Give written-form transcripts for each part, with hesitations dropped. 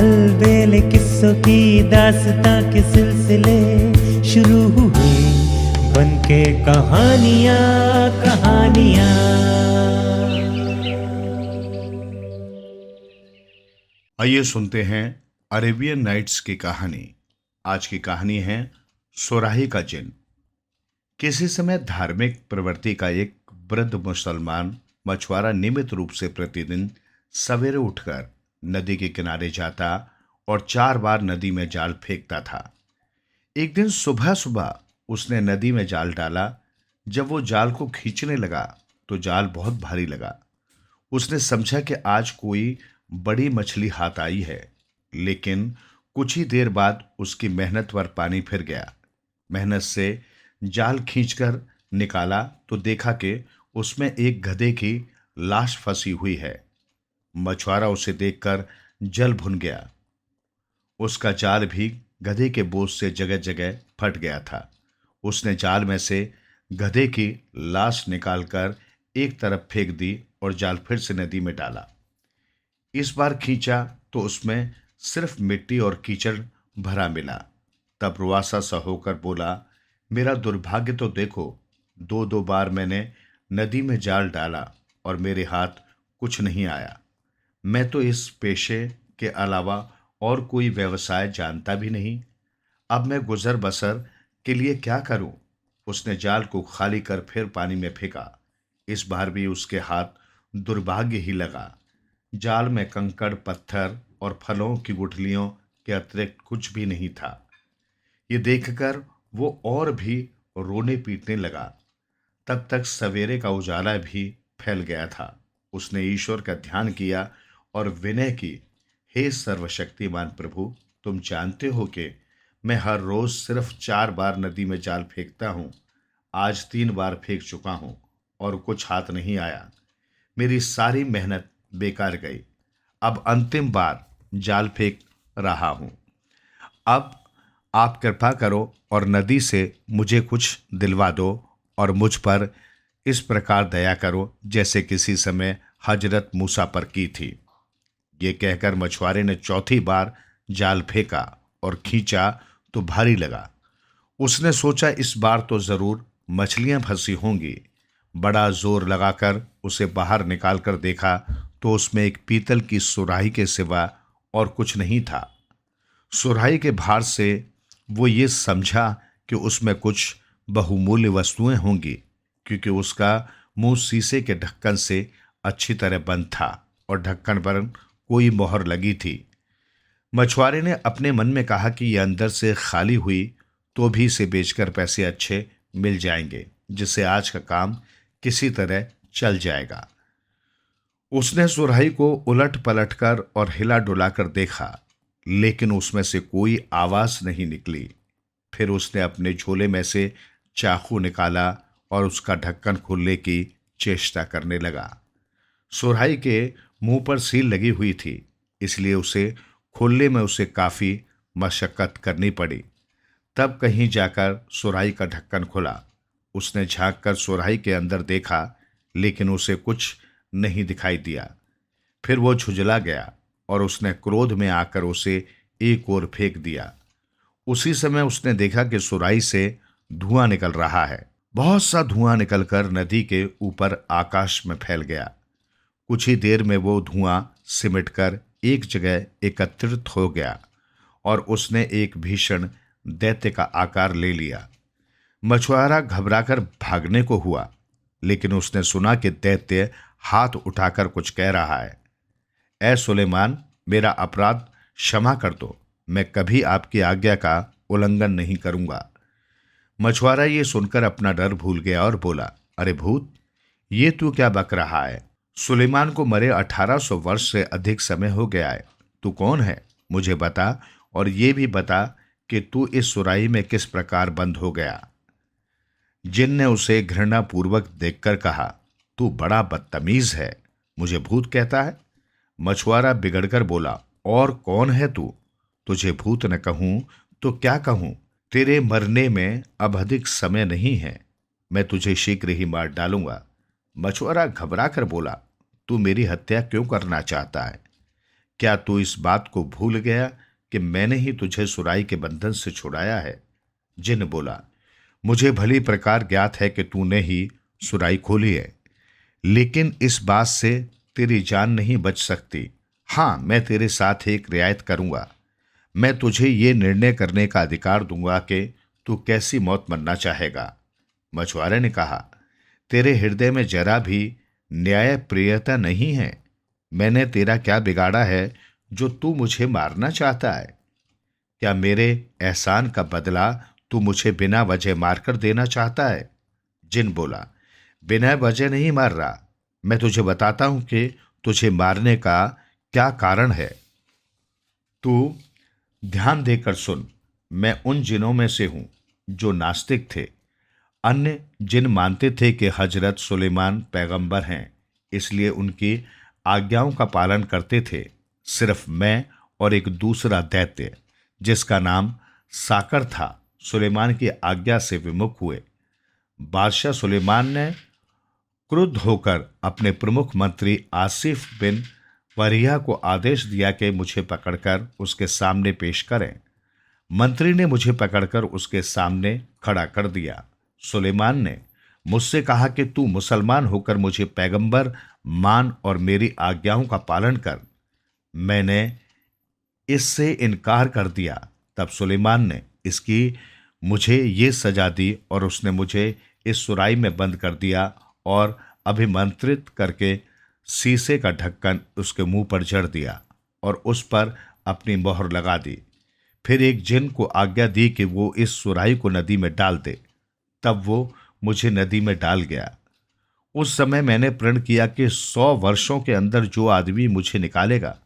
अलबेले किस्सों की दास्तां के सिलसिले शुरू हुए, बनके कहानियां कहानियां। आइए सुनते हैं अरेबियन नाइट्स की कहानी। आज की कहानी है सुराही का जिन। किसी समय धार्मिक प्रवृत्ति का एक वृद्ध मुसलमान मछुआरा नियमित रूप से प्रतिदिन सवेरे उठकर नदी के किनारे जाता और 4 बार नदी में जाल फेंकता था। एक दिन सुबह सुबह उसने नदी में जाल डाला। जब वो जाल को खींचने लगा तो जाल बहुत भारी लगा। उसने समझा कि आज कोई बड़ी मछली हाथ आई है, लेकिन कुछ ही देर बाद उसकी मेहनत पर पानी फिर गया। मेहनत से जाल खींचकर निकाला तो देखा कि उसमें एक गधे की लाश फंसी हुई है। मछुआरा उसे देखकर जल भुन गया। उसका जाल भी गधे के बोझ से जगह जगह फट गया था। उसने जाल में से गधे की लाश निकालकर एक तरफ फेंक दी और जाल फिर से नदी में डाला। इस बार खींचा तो उसमें सिर्फ मिट्टी और कीचड़ भरा मिला। तब रुआसा सा होकर बोला, मेरा दुर्भाग्य तो देखो, 2 बार मैंने नदी में जाल डाला और मेरे हाथ कुछ नहीं आया। मैं तो इस पेशे के अलावा और कोई व्यवसाय जानता भी नहीं। अब मैं गुजर बसर के लिए क्या करूं? उसने जाल को खाली कर फिर पानी में फेंका। इस बार भी उसके हाथ दुर्भाग्य ही लगा। जाल में कंकड़ पत्थर और फलों की गुठलियों के अतिरिक्त कुछ भी नहीं था। ये देखकर वो और भी रोने पीटने लगा। तब तक सवेरे का उजाला भी फैल गया था। उसने ईश्वर का ध्यान किया और विनय की, हे सर्वशक्तिमान प्रभु, तुम जानते हो कि मैं हर रोज सिर्फ 4 बार नदी में जाल फेंकता हूँ। आज 3 बार फेंक चुका हूँ और कुछ हाथ नहीं आया। मेरी सारी मेहनत बेकार गई। अब अंतिम बार जाल फेंक रहा हूँ। अब आप कृपा करो और नदी से मुझे कुछ दिलवा दो और मुझ पर इस प्रकार दया करो जैसे किसी समय हजरत मूसा पर की थी। ये कहकर मछुआरे ने चौथी बार जाल फेंका और खींचा तो भारी लगा। उसने सोचा इस बार तो जरूर मछलियां फंसी होंगी। बड़ा जोर लगाकर उसे बाहर निकालकर देखा तो उसमें एक पीतल की सुराही के सिवा और कुछ नहीं था। सुराही के भार से वो ये समझा कि उसमें कुछ बहुमूल्य वस्तुएं होंगी, क्योंकि उसका मुंह शीशे के ढक्कन से अच्छी तरह बंद था और ढक्कन पर कोई मोहर लगी थी। मछुआरे ने अपने मन में कहा कि यह अंदर से खाली हुई तो भी इसे बेचकर पैसे अच्छे मिल जाएंगे, जिससे आज का काम किसी तरह चल जाएगा। उसने सुराही को उलट पलट कर और हिला डुला कर देखा, लेकिन उसमें से कोई आवाज नहीं निकली। फिर उसने अपने झोले में से चाकू निकाला और उसका ढक्कन खोलने की चेष्टा करने लगा। सुराही के मुंह पर सील लगी हुई थी, इसलिए उसे खोलने में उसे काफी मशक्कत करनी पड़ी। तब कहीं जाकर सुराही का ढक्कन खुला। उसने झांक कर सुराही के अंदर देखा, लेकिन उसे कुछ नहीं दिखाई दिया। फिर वो झुंझला गया और उसने क्रोध में आकर उसे एक ओर फेंक दिया। उसी समय उसने देखा कि सुराही से धुआं निकल रहा है। बहुत सा धुआं निकलकर नदी के ऊपर आकाश में फैल गया। कुछ ही देर में वो धुआं सिमटकर एक जगह एकत्रित हो गया और उसने एक भीषण दैत्य का आकार ले लिया। मछुआरा घबराकर भागने को हुआ, लेकिन उसने सुना कि दैत्य हाथ उठाकर कुछ कह रहा है। ऐ सुलेमान, मेरा अपराध क्षमा कर दो। मैं कभी आपकी आज्ञा का उल्लंघन नहीं करूंगा। मछुआरा ये सुनकर अपना डर भूल गया और बोला, अरे भूत, ये तू क्या बक रहा है? सुलेमान को मरे 1800 वर्ष से अधिक समय हो गया है। तू कौन है? मुझे बता, और ये भी बता कि तू इस सुराही में किस प्रकार बंद हो गया। जिन ने उसे घृणा पूर्वक देखकर कहा, तू बड़ा बदतमीज है, मुझे भूत कहता है। मछुआरा बिगड़कर बोला, और कौन है तू? तुझे भूत न कहूं तो क्या कहूं? तेरे मरने में अब अधिक समय नहीं है। मैं तुझे शीघ्र ही मार डालूंगा। मछुआरा घबरा कर बोला, तू मेरी हत्या क्यों करना चाहता है? क्या तू इस बात को भूल गया कि मैंने ही तुझे सुराही के बंधन से छुड़ाया है? जिन बोला, मुझे भली प्रकार ज्ञात है कि तूने ही सुराही खोली है, लेकिन इस बात से तेरी जान नहीं बच सकती। हाँ, मैं तेरे साथ एक रियायत करूंगा। मैं तुझे ये निर्णय करने का अधिकार दूंगा कि तू कैसी मौत मरना चाहेगा। मछुआरे ने कहा, तेरे हृदय में जरा भी न्याय प्रियता नहीं है। मैंने तेरा क्या बिगाड़ा है जो तू मुझे मारना चाहता है? क्या मेरे एहसान का बदला तू मुझे बिना वजह मारकर देना चाहता है? जिन बोला, बिना वजह नहीं मार रहा। मैं तुझे बताता हूं कि तुझे मारने का क्या कारण है। तू ध्यान देकर सुन। मैं उन जिनों में से हूं जो नास्तिक थे। अन्य जिन मानते थे कि हजरत सुलेमान पैगंबर हैं, इसलिए उनकी आज्ञाओं का पालन करते थे। सिर्फ मैं और एक दूसरा दैत्य जिसका नाम साकर था, सुलेमान की आज्ञा से विमुख हुए। बादशाह सुलेमान ने क्रुद्ध होकर अपने प्रमुख मंत्री आसिफ बिन वरिया को आदेश दिया कि मुझे पकड़कर उसके सामने पेश करें। मंत्री ने मुझे पकड़कर उसके सामने खड़ा कर दिया। सुलेमान ने मुझसे कहा कि तू मुसलमान होकर मुझे पैगंबर मान और मेरी आज्ञाओं का पालन कर। मैंने इससे इनकार कर दिया। तब सुलेमान ने इसकी मुझे ये सजा दी और उसने मुझे इस सुराही में बंद कर दिया और अभिमंत्रित करके शीशे का ढक्कन उसके मुंह पर जड़ दिया और उस पर अपनी मोहर लगा दी। फिर एक जिन को आज्ञा दी कि वो इस सुराही को नदी में डाल दे। तब वो मुझे नदी में डाल गया। उस समय मैंने प्रण किया कि 100 वर्षों के अंदर जो आदमी मुझे निकालेगा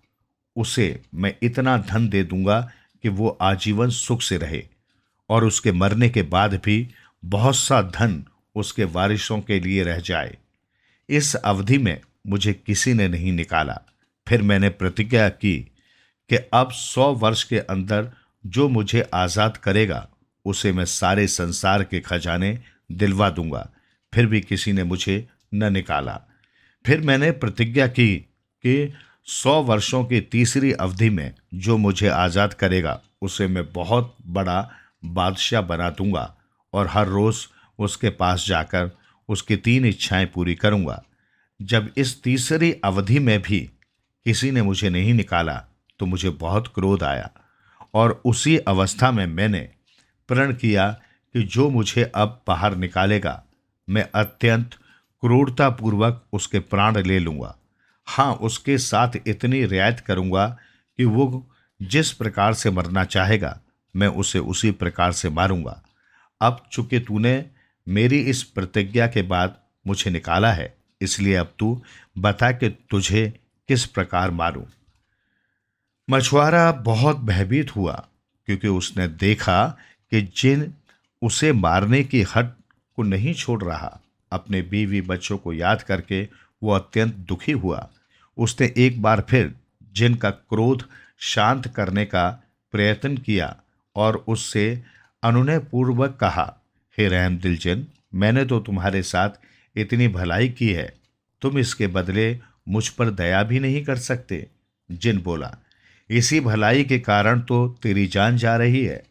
उसे मैं इतना धन दे दूंगा कि वो आजीवन सुख से रहे और उसके मरने के बाद भी बहुत सा धन उसके वारिसों के लिए रह जाए। इस अवधि में मुझे किसी ने नहीं निकाला। फिर मैंने प्रतिज्ञा की कि अब 100 वर्ष के अंदर जो मुझे आजाद करेगा उसे मैं सारे संसार के खजाने दिलवा दूंगा। फिर भी किसी ने मुझे न निकाला। फिर मैंने प्रतिज्ञा की कि 100 वर्षों की तीसरी अवधि में जो मुझे आजाद करेगा उसे मैं बहुत बड़ा बादशाह बना दूंगा और हर रोज उसके पास जाकर उसकी 3 इच्छाएं पूरी करूंगा। जब इस तीसरी अवधि में भी किसी ने मुझे नहीं निकाला तो मुझे बहुत क्रोध आया और उसी अवस्था में मैंने प्रण किया कि जो मुझे अब बाहर निकालेगा मैं अत्यंत क्रूरतापूर्वक उसके प्राण ले लूंगा। हाँ, उसके साथ इतनी रियायत करूंगा कि वो जिस प्रकार से मरना चाहेगा मैं उसे उसी प्रकार से मारूंगा। अब चूंकि तूने मेरी इस प्रतिज्ञा के बाद मुझे निकाला है, इसलिए अब तू बता कि तुझे किस प्रकार मारूं। मछुआरा बहुत भयभीत हुआ क्योंकि उसने देखा कि जिन उसे मारने की हट को नहीं छोड़ रहा। अपने बीवी बच्चों को याद करके वो अत्यंत दुखी हुआ। उसने एक बार फिर जिन का क्रोध शांत करने का प्रयत्न किया और उससे अनुनय पूर्वक कहा, हे रहमदिल जिन, मैंने तो तुम्हारे साथ इतनी भलाई की है, तुम इसके बदले मुझ पर दया भी नहीं कर सकते। जिन बोला, इसी भलाई के कारण तो तेरी जान जा रही है।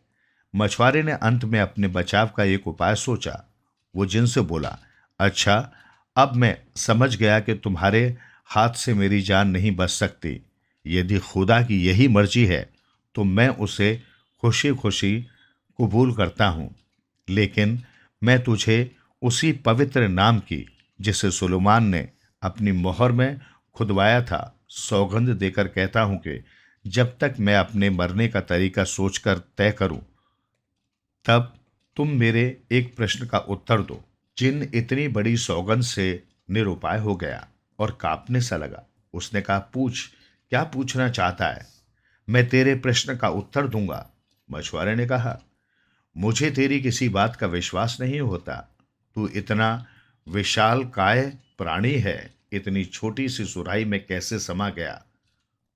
मछुआरे ने अंत में अपने बचाव का एक उपाय सोचा। वो जिन से बोला, अच्छा, अब मैं समझ गया कि तुम्हारे हाथ से मेरी जान नहीं बच सकती। यदि खुदा की यही मर्जी है तो मैं उसे खुशी खुशी कबूल करता हूँ, लेकिन मैं तुझे उसी पवित्र नाम की जिसे सुलेमान ने अपनी मोहर में खुदवाया था सौगंध देकर कहता हूं कि जब तक मैं अपने मरने का तरीका सोचकर तय करूं तब तुम मेरे एक प्रश्न का उत्तर दो। जिन इतनी बड़ी सौगंध से निरुपाय हो गया और कांपने सा लगा। उसने कहा, पूछ, क्या पूछना चाहता है? मैं तेरे प्रश्न का उत्तर दूंगा। मछुआरे ने कहा, मुझे तेरी किसी बात का विश्वास नहीं होता। तू इतना विशाल काय प्राणी है, इतनी छोटी सी सुराही में कैसे समा गया?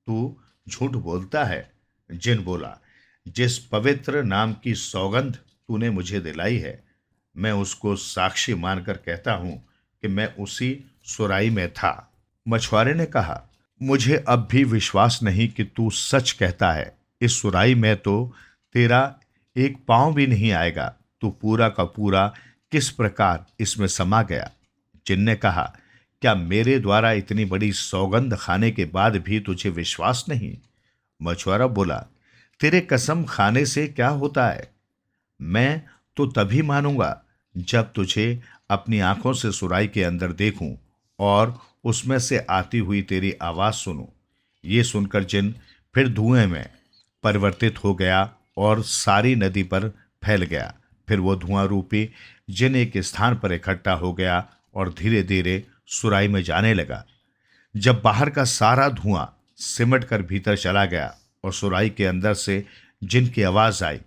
तू झूठ बोलता है। जिन बोला, जिस पवित्र नाम की सौगंध तूने मुझे दिलाई है मैं उसको साक्षी मानकर कहता हूं कि मैं उसी सुराही में था। मछुआरे ने कहा, मुझे अब भी विश्वास नहीं कि तू सच कहता है। इस सुराही में तो तेरा एक पांव भी नहीं आएगा। तू पूरा का पूरा किस प्रकार इसमें समा गया? जिन ने कहा, क्या मेरे द्वारा इतनी बड़ी सौगंध खाने के बाद भी तुझे विश्वास नहीं? मछुआरा बोला, तेरे कसम खाने से क्या होता है? मैं तो तभी मानूंगा जब तुझे अपनी आंखों से सुराही के अंदर देखूं और उसमें से आती हुई तेरी आवाज सुनूं। ये सुनकर जिन फिर धुएं में परिवर्तित हो गया और सारी नदी पर फैल गया। फिर वो धुआं रूपी जिन एक स्थान पर इकट्ठा हो गया और धीरे धीरे सुराही में जाने लगा। जब बाहर का सारा धुआं सिमट कर भीतर चला गया और सुराही के अंदर से जिन की आवाज आई,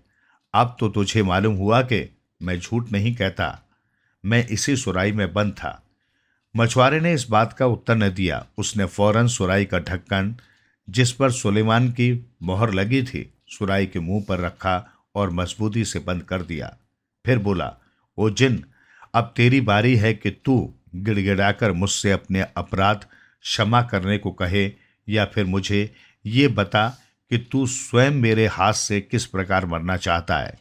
अब तो तुझे मालूम हुआ कि मैं झूठ नहीं कहता, मैं इसी सुराही में बंद था। मछुआरे ने इस बात का उत्तर न दिया। उसने फौरन सुराही का ढक्कन, जिस पर सुलेमान की मोहर लगी थी, सुराही के मुंह पर रखा और मजबूती से बंद कर दिया। फिर बोला, ओ जिन, अब तेरी बारी है कि तू गिड़गिड़ाकर मुझसे अपने अपराध क्षमा करने को कहे, या फिर मुझे ये बता कि तू स्वयं मेरे हाथ से किस प्रकार मरना चाहता है।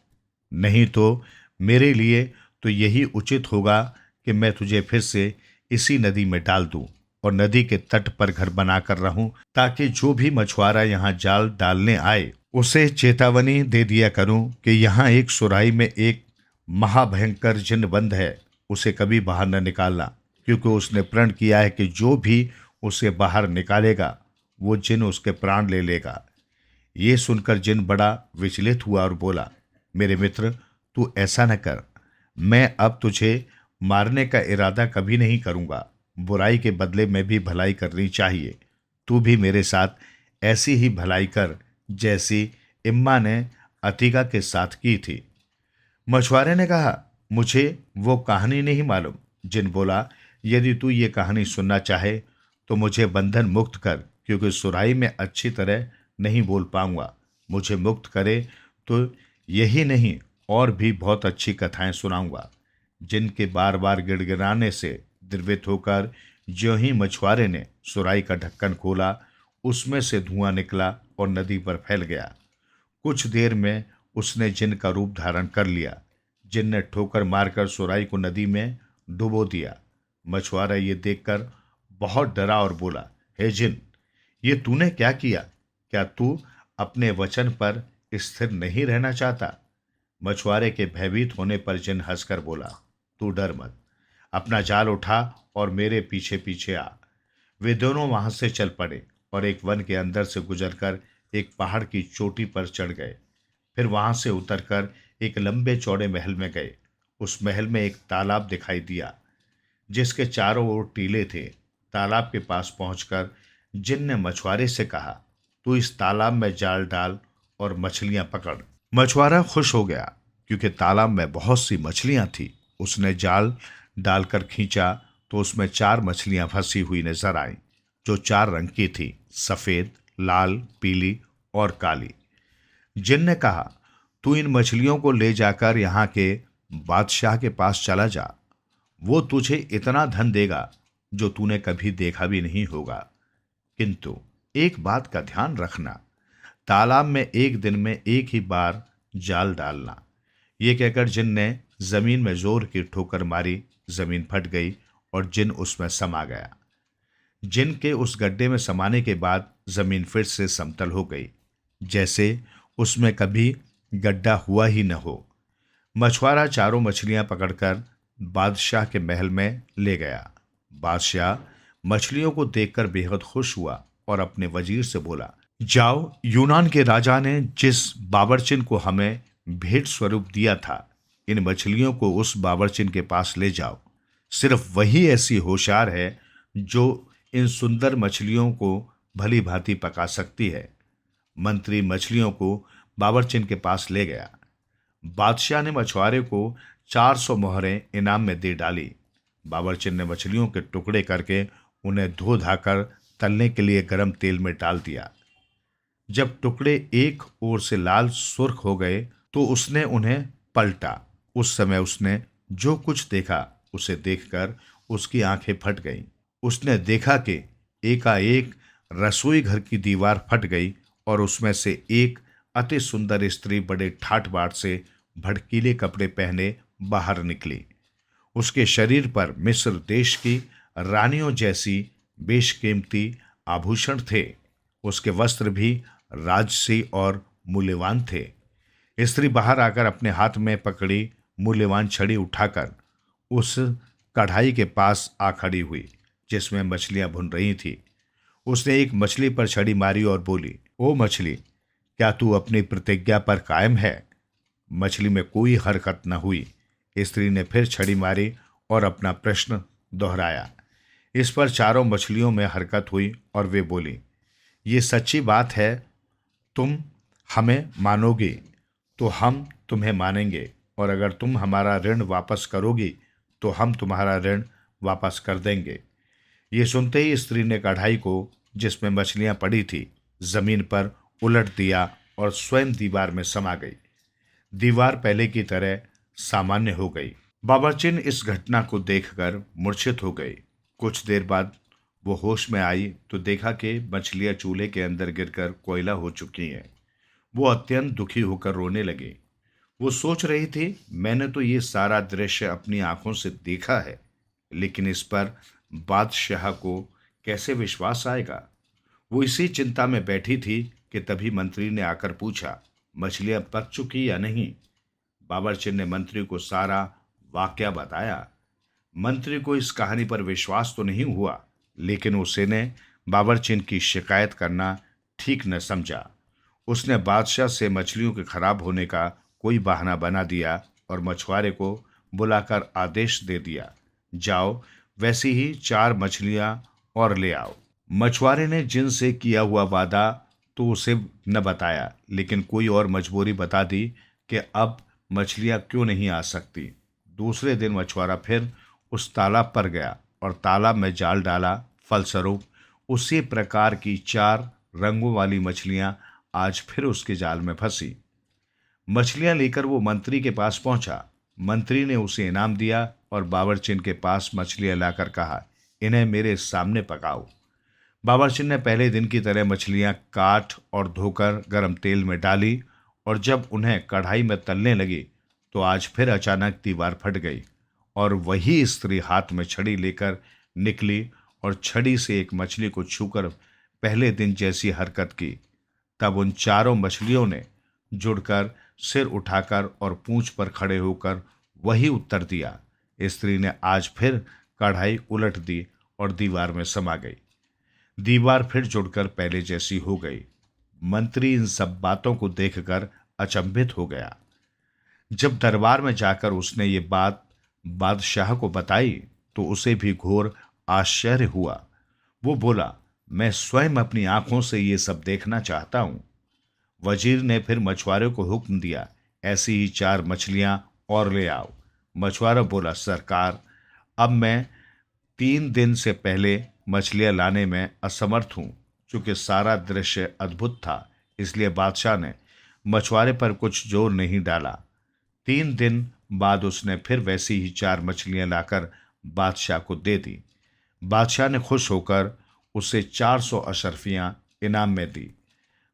नहीं तो मेरे लिए तो यही उचित होगा कि मैं तुझे फिर से इसी नदी में डाल दूं और नदी के तट पर घर बनाकर रहूं, ताकि जो भी मछुआरा यहाँ जाल डालने आए उसे चेतावनी दे दिया करूं कि यहाँ एक सुराही में एक महाभयंकर जिन बंद है, उसे कभी बाहर न निकालना, क्योंकि उसने प्रण किया है कि जो भी उसे बाहर निकालेगा वो जिन उसके प्राण ले लेगा। ये सुनकर जिन बड़ा विचलित हुआ और बोला, मेरे मित्र, तू ऐसा न कर। मैं अब तुझे मारने का इरादा कभी नहीं करूंगा। बुराई के बदले में भी भलाई करनी चाहिए। तू भी मेरे साथ ऐसी ही भलाई कर जैसी इम्मा ने अतीका के साथ की थी। मछुआरे ने कहा, मुझे वो कहानी नहीं मालूम। जिन बोला, यदि तू ये कहानी सुनना चाहे तो मुझे बंधन मुक्त कर, क्योंकि सुराही में अच्छी तरह नहीं बोल पाऊंगा। मुझे मुक्त करे तो यही नहीं और भी बहुत अच्छी कथाएं सुनाऊंगा। जिनके बार बार गिड़गिड़ाने से द्रवित होकर ज्यों ही मछुआरे ने सुराही का ढक्कन खोला, उसमें से धुआं निकला और नदी पर फैल गया। कुछ देर में उसने जिन का रूप धारण कर लिया। जिन ने ठोकर मारकर सुराही को नदी में डुबो दिया। मछुआरा ये देखकर बहुत डरा और बोला, हे जिन, ये तूने क्या किया? क्या तू अपने वचन पर स्थिर नहीं रहना चाहता? मछुआरे के भयभीत होने पर जिन हंसकर बोला, तू डर मत, अपना जाल उठा और मेरे पीछे पीछे आ। वे दोनों वहां से चल पड़े और एक वन के अंदर से गुजरकर एक पहाड़ की चोटी पर चढ़ गए। फिर वहां से उतरकर एक लंबे चौड़े महल में गए। उस महल में एक तालाब दिखाई दिया जिसके चारों ओर टीले थे। तालाब के पास पहुंचकर जिन ने मछुआरे से कहा, तू इस तालाब में जाल डाल और मछलियां पकड़। मछुआरा खुश हो गया क्योंकि तालाब में बहुत सी मछलियां थी। उसने जाल डालकर खींचा तो उसमें 4 मछलियां फंसी हुई नजर आईं, जो 4 रंग की थी, सफेद, लाल, पीली और काली। जिन ने कहा, तू इन मछलियों को ले जाकर यहाँ के बादशाह के पास चला जा। वो तुझे इतना धन देगा जो तूने कभी देखा भी नहीं होगा। किंतु एक बात का ध्यान रखना, तालाब में एक दिन में एक ही बार जाल डालना। ये कहकर जिन ने जमीन में जोर की ठोकर मारी। जमीन फट गई और जिन उसमें समा गया। जिन के उस गड्ढे में समाने के बाद जमीन फिर से समतल हो गई, जैसे उसमें कभी गड्ढा हुआ ही न हो। मछुआरा चारों मछलियां पकड़कर बादशाह के महल में ले गया। बादशाह मछलियों को देखकर बेहद खुश हुआ और अपने वजीर से बोला, जाओ, यूनान के राजा ने जिस बावर्चिन को हमें भेंट स्वरूप दिया था, इन मछलियों को उस बावर्चिन के पास ले जाओ। सिर्फ वही ऐसी होशियार है जो इन सुंदर मछलियों को भली भांति पका सकती है। मंत्री मछलियों को बावर्चिन के पास ले गया। बादशाह ने मछुआरे को 400 मोहरें इनाम में दे डाली। बावर्चिन ने मछलियों के टुकड़े करके उन्हें धो धाकर तलने के लिए गर्म तेल में डाल दिया। जब टुकड़े एक ओर से लाल सुर्ख हो गए तो उसने उन्हें पलटा। उस समय उसने जो कुछ देखा उसे देखकर उसकी आंखें फट गईं। उसने देखा कि एकाएक रसोई घर की दीवार फट गई और उसमें से एक अति सुंदर स्त्री बड़े ठाठ बाट से भड़कीले कपड़े पहने बाहर निकली। उसके शरीर पर मिस्र देश की रानियों जैसी बेशकीमती आभूषण थे। उसके वस्त्र भी राजसी और मूल्यवान थे। स्त्री बाहर आकर अपने हाथ में पकड़ी मूल्यवान छड़ी उठाकर उस कढ़ाई के पास आ खड़ी हुई जिसमें मछलियां भुन रही थी। उसने एक मछली पर छड़ी मारी और बोली, ओ मछली, क्या तू अपनी प्रतिज्ञा पर कायम है? मछली में कोई हरकत न हुई। स्त्री ने फिर छड़ी मारी और अपना प्रश्न दोहराया। इस पर चारों मछलियों में हरकत हुई और वे बोली, ये सच्ची बात है, तुम हमें मानोगी तो हम तुम्हें मानेंगे, और अगर तुम हमारा ऋण वापस करोगी तो हम तुम्हारा ऋण वापस कर देंगे। ये सुनते ही स्त्री ने कढ़ाई को जिसमें मछलियां पड़ी थी जमीन पर उलट दिया और स्वयं दीवार में समा गई। दीवार पहले की तरह सामान्य हो गई। बाबरचिन इस घटना को देखकर मूर्छित हो गई। कुछ देर बाद वो होश में आई तो देखा कि मछलियां चूल्हे के अंदर गिरकर कोयला हो चुकी हैं। वो अत्यंत दुखी होकर रोने लगी। वो सोच रही थी, मैंने तो ये सारा दृश्य अपनी आंखों से देखा है, लेकिन इस पर बादशाह को कैसे विश्वास आएगा। वो इसी चिंता में बैठी थी कि तभी मंत्री ने आकर पूछा, मछलियां पक चुकी या नहीं? बाबरचिन ने मंत्री को सारा वाकया बताया। मंत्री को इस कहानी पर विश्वास तो नहीं हुआ, लेकिन उसने बाबरचिन की शिकायत करना ठीक न समझा। उसने बादशाह से मछलियों के खराब होने का कोई बहाना बना दिया और मछुआरे को बुलाकर आदेश दे दिया, जाओ वैसी ही 4 मछलियां और ले आओ। मछुआरे ने जिन से किया हुआ वादा तो उसे न बताया, लेकिन कोई और मजबूरी बता दी कि अब मछलियां क्यों नहीं आ सकती। दूसरे दिन मछुआरा फिर उस तालाब पर गया और तालाब में जाल डाला। फलस्वरूप उसी प्रकार की 4 रंगों वाली मछलियां आज फिर उसके जाल में फंसी। मछलियां लेकर वो मंत्री के पास पहुंचा। मंत्री ने उसे इनाम दिया और बावर्चिन के पास मछलियां लाकर कहा, इन्हें मेरे सामने पकाओ। बावर्चिन ने पहले दिन की तरह मछलियां काट और धोकर गर्म तेल में डाली और जब उन्हें कढ़ाई में तलने लगी तो आज फिर अचानक दीवार फट गई और वही स्त्री हाथ में छड़ी लेकर निकली और छड़ी से एक मछली को छूकर पहले दिन जैसी हरकत की। तब उन 4 मछलियों ने जुड़कर सिर उठाकर और पूंछ पर खड़े होकर वही उत्तर दिया। स्त्री ने आज फिर कढ़ाई उलट दी और दीवार में समा गई। दीवार फिर जुड़कर पहले जैसी हो गई। मंत्री इन सब बातों को देखकर अचंभित हो गया। जब दरबार में जाकर उसने ये बात बादशाह को बताई तो उसे भी घोर आश्चर्य हुआ। वो बोला, मैं स्वयं अपनी आंखों से ये सब देखना चाहता हूं। वजीर ने फिर मछुआरे को हुक्म दिया, ऐसी ही 4 मछलियां और ले आओ। मछुआरा बोला, सरकार, अब मैं 3 दिन से पहले मछलियां लाने में असमर्थ हूं। चूंकि सारा दृश्य अद्भुत था, इसलिए बादशाह ने मछुआरे पर कुछ जोर नहीं डाला। 3 दिन बाद उसने फिर वैसी ही 4 मछलियां लाकर बादशाह को दे दी। बादशाह ने खुश होकर उसे 400 अशर्फियां इनाम में दी।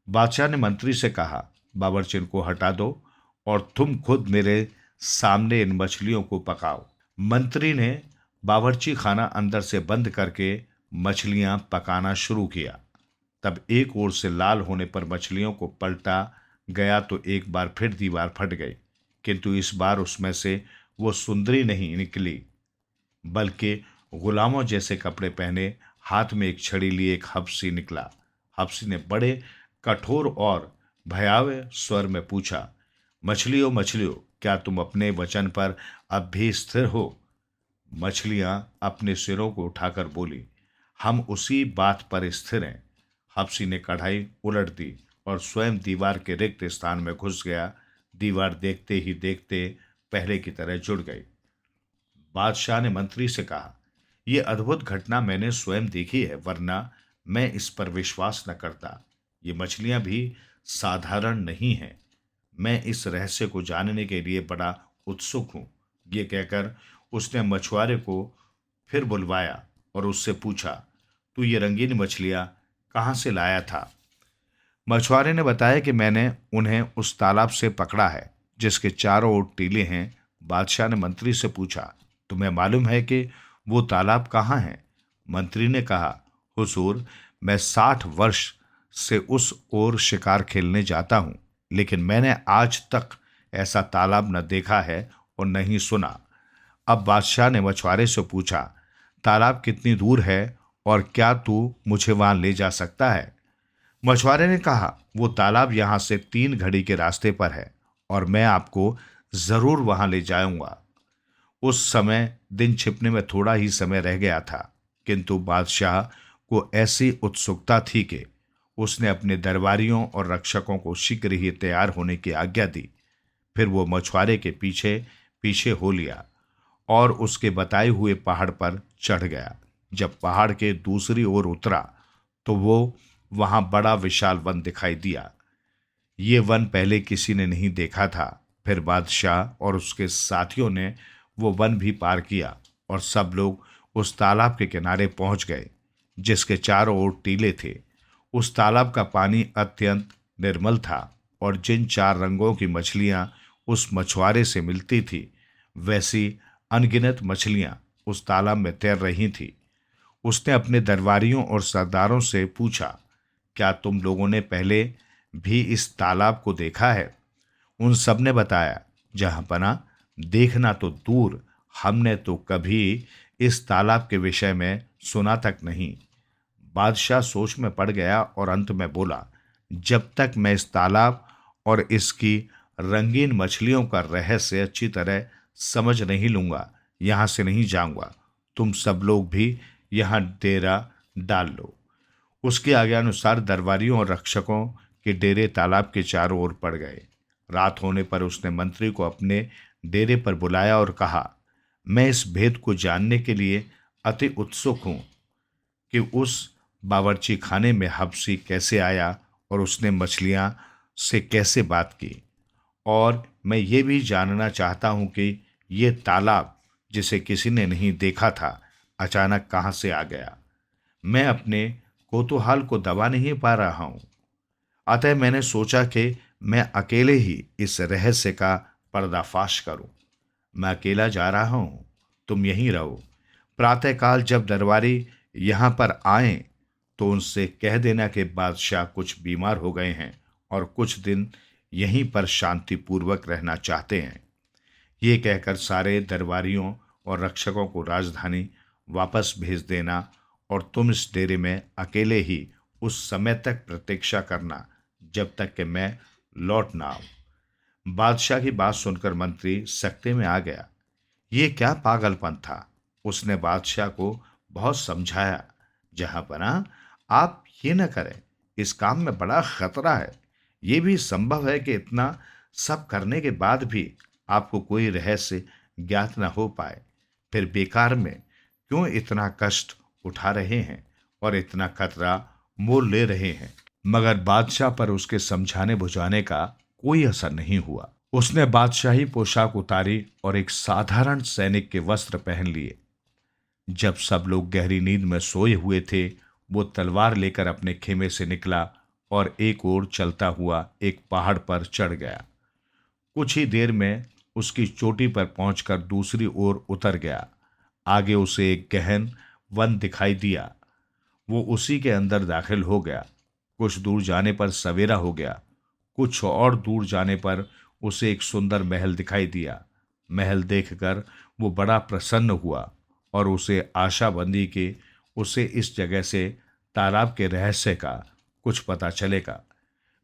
बादशाह ने मंत्री से कहा, बावर्चिन को हटा दो और तुम खुद मेरे सामने इन मछलियों को पकाओ। मंत्री ने बावर्ची खाना अंदर से बंद करके मछलियां पकाना शुरू किया। तब एक ओर से लाल होने पर मछलियों को पलटा गया तो एक बार फिर दीवार फट गई, किंतु इस बार उसमें से वो सुंदरी नहीं निकली, बल्कि गुलामों जैसे कपड़े पहने हाथ में एक छड़ी लिए एक हबसी निकला। हबसी ने बड़े कठोर और भयावह स्वर में पूछा, मछलियों मछलियों, क्या तुम अपने वचन पर अब भी स्थिर हो? मछलियां अपने सिरों को उठाकर बोली, हम उसी बात पर स्थिर हैं। हबसी ने कढ़ाई उलट दी और स्वयं दीवार के रिक्त स्थान में घुस गया। दीवार देखते ही देखते पहले की तरह जुड़ गई। बादशाह ने मंत्री से कहा, यह अद्भुत घटना मैंने स्वयं देखी है, वरना मैं इस पर विश्वास न करता। ये मछलियां भी साधारण नहीं हैं। मैं इस रहस्य को जानने के लिए बड़ा उत्सुक हूं। ये कहकर उसने मछुआरे को फिर बुलवाया और उससे पूछा, तू ये रंगीन मछलियां कहाँ से लाया था। मछुआरे ने बताया कि मैंने उन्हें उस तालाब से पकड़ा है जिसके चारों ओर टीले हैं। बादशाह ने मंत्री से पूछा, तुम्हें मालूम है कि वो तालाब कहाँ है? मंत्री ने कहा, हुजूर, मैं 60 वर्ष से उस ओर शिकार खेलने जाता हूँ, लेकिन मैंने आज तक ऐसा तालाब न देखा है और न ही सुना। अब बादशाह ने मछुआरे से पूछा, तालाब कितनी दूर है और क्या तू मुझे वहां ले जा सकता है? मछुआरे ने कहा, वो तालाब यहां से 3 घड़ी के रास्ते पर है और मैं आपको जरूर वहां ले जाऊंगा। उस समय दिन छिपने में थोड़ा ही समय रह गया था, किंतु बादशाह को ऐसी उत्सुकता थी कि उसने अपने दरबारियों और रक्षकों को शीघ्र ही तैयार होने की आज्ञा दी। फिर वो मछुआरे के पीछे पीछे हो लिया और उसके बताए हुए पहाड़ पर चढ़ गया। जब पहाड़ के दूसरी ओर उतरा तो वो वहां बड़ा विशाल वन दिखाई दिया। ये वन पहले किसी ने नहीं देखा था। फिर बादशाह और उसके साथियों ने वो वन भी पार किया और सब लोग उस तालाब के किनारे पहुंच गए जिसके चारों ओर टीले थे। उस तालाब का पानी अत्यंत निर्मल था और जिन 4 रंगों की मछलियां उस मछुआरे से मिलती थी, वैसी अनगिनत मछलियां उस तालाब में तैर रही थी। उसने अपने दरबारियों और सरदारों से पूछा, क्या तुम लोगों ने पहले भी इस तालाब को देखा है? उन सब ने बताया, जहांपना, देखना तो दूर, हमने तो कभी इस तालाब के विषय में सुना तक नहीं। बादशाह सोच में पड़ गया और अंत में बोला, जब तक मैं इस तालाब और इसकी रंगीन मछलियों का रहस्य अच्छी तरह समझ नहीं लूंगा, यहां से नहीं जाऊंगा। तुम सब लोग भी यहां डेरा डाल लो। उसके आज्ञानुसार दरबारियों और रक्षकों के डेरे तालाब के चारों ओर पड़ गए। रात होने पर उसने मंत्री को अपने डेरे पर बुलाया और कहा, मैं इस भेद को जानने के लिए अति उत्सुक हूं कि उस बावर्ची खाने में हबसी कैसे आया और उसने मछलियां से कैसे बात की। और मैं ये भी जानना चाहता हूं कि ये तालाब, जिसे किसी ने नहीं देखा था, अचानक कहाँ से आ गया। मैं अपने कौतूहल को दबा नहीं पा रहा हूं, अतः मैंने सोचा कि मैं अकेले ही इस रहस्य का पर्दाफाश करूं। मैं अकेला जा रहा हूं, तुम यहीं रहो। प्रातःकाल जब दरबारी यहां पर आए तो उनसे कह देना कि बादशाह कुछ बीमार हो गए हैं और कुछ दिन यहीं पर शांतिपूर्वक रहना चाहते हैं। ये कहकर सारे दरबारियों और रक्षकों को राजधानी वापस भेज देना और तुम इस डेरे में अकेले ही उस समय तक प्रतीक्षा करना जब तक कि मैं लौट ना आऊं। बादशाह की बात सुनकर मंत्री सकते में आ गया। ये क्या पागलपन था। उसने बादशाह को बहुत समझाया, जहांपना, आप ये न करें, इस काम में बड़ा खतरा है। ये भी संभव है कि इतना सब करने के बाद भी आपको कोई रहस्य ज्ञात न हो पाए। फिर बेकार में क्यों इतना कष्ट उठा रहे हैं और इतना खतरा मोल ले रहे हैं। मगर बादशाह पर उसके समझाने बुझाने का कोई असर नहीं हुआ। उसने बादशाही पोशाक उतारी और एक साधारण सैनिक के वस्त्र पहन लिए। जब सब लोग गहरी नींद में सोए हुए थे, वो तलवार लेकर अपने खेमे से निकला और एक ओर चलता हुआ एक पहाड़ पर चढ़ गया। कुछ ही देर में उसकी चोटी पर पहुंचकर दूसरी ओर उतर गया। आगे उसे एक गहन वन दिखाई दिया। वो उसी के अंदर दाखिल हो गया। कुछ दूर जाने पर सवेरा हो गया। कुछ और दूर जाने पर उसे एक सुंदर महल दिखाई दिया। महल देखकर वो बड़ा प्रसन्न हुआ और उसे आशा बंधी कि उसे इस जगह से तालाब के रहस्य का कुछ पता चलेगा।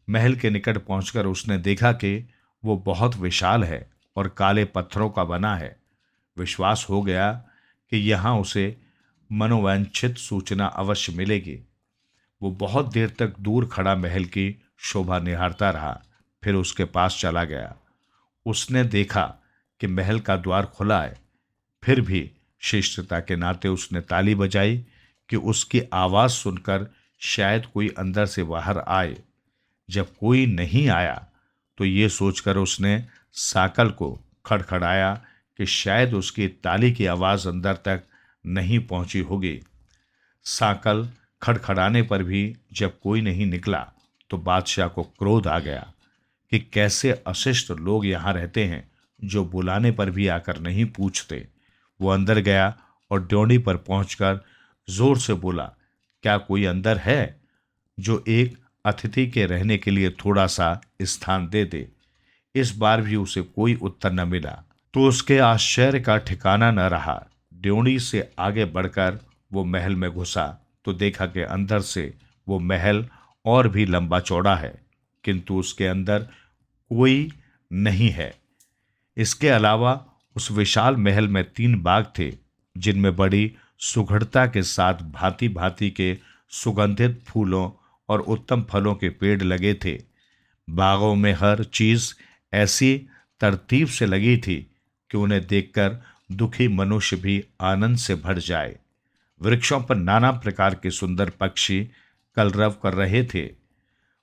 महल के निकट पहुंचकर उसने देखा कि वो बहुत विशाल है और काले पत्थरों का बना है। विश्वास हो गया कि यहाँ उसे मनोवांछित सूचना अवश्य मिलेगी। वो बहुत देर तक दूर खड़ा महल की शोभा निहारता रहा, फिर उसके पास चला गया। उसने देखा कि महल का द्वार खुला है। फिर भी शिष्टता के नाते उसने ताली बजाई कि उसकी आवाज सुनकर शायद कोई अंदर से बाहर आए। जब कोई नहीं आया तो ये सोचकर उसने साकल को खड़खड़ाया कि शायद उसकी ताली की आवाज अंदर तक नहीं पहुंची होगी। साकल खड़खड़ाने पर भी जब कोई नहीं निकला तो बादशाह को क्रोध आ गया कि कैसे अशिष्ट लोग यहाँ रहते हैं जो बुलाने पर भी आकर नहीं पूछते। वो अंदर गया और ड्योढ़ी पर पहुंचकर जोर से बोला, क्या कोई अंदर है जो एक अतिथि के रहने के लिए थोड़ा सा स्थान दे दे। इस बार भी उसे कोई उत्तर न मिला तो उसके आश्चर्य का ठिकाना न रहा। ड्योढ़ी से आगे बढ़कर वो महल में घुसा तो देखा कि अंदर से वो महल और भी लंबा चौड़ा है, किंतु उसके अंदर कोई नहीं है। इसके अलावा उस विशाल महल में 3 बाग थे जिनमें बड़ी सुघड़ता के साथ भांति भांति के सुगंधित फूलों और उत्तम फलों के पेड़ लगे थे। बागों में हर चीज ऐसी तरतीब से लगी थी कि उन्हें देखकर दुखी मनुष्य भी आनंद से भर जाए। वृक्षों पर नाना प्रकार के सुंदर पक्षी कलरव कर रहे थे।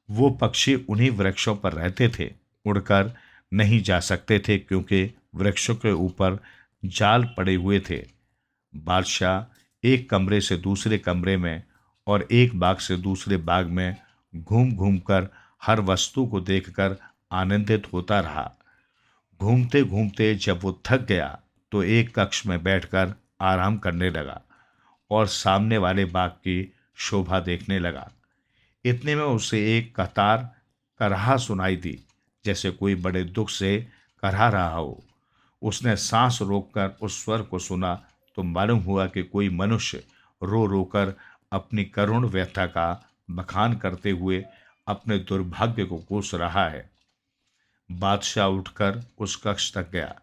वो पक्षी उन्हीं वृक्षों पर रहते थे, उड़कर नहीं जा सकते थे क्योंकि वृक्षों के ऊपर जाल पड़े हुए थे। बादशाह एक कमरे से दूसरे कमरे में और एक बाग से दूसरे बाग में घूम घूम कर हर वस्तु को देखकर आनंदित होता रहा। घूमते घूमते जब वो थक गया तो एक कक्ष में बैठकर आराम करने लगा और सामने वाले बाग की शोभा देखने लगा। इतने में उसे एक कतार करहा सुनाई दी, जैसे कोई बड़े दुख से करहा रहा हो। उसने सांस रोककर उस स्वर को सुना तो मालूम हुआ कि कोई मनुष्य रो रोकर अपनी करुण व्यथा का बखान करते हुए अपने दुर्भाग्य को कोस रहा है। बादशाह उठकर उस कक्ष तक गया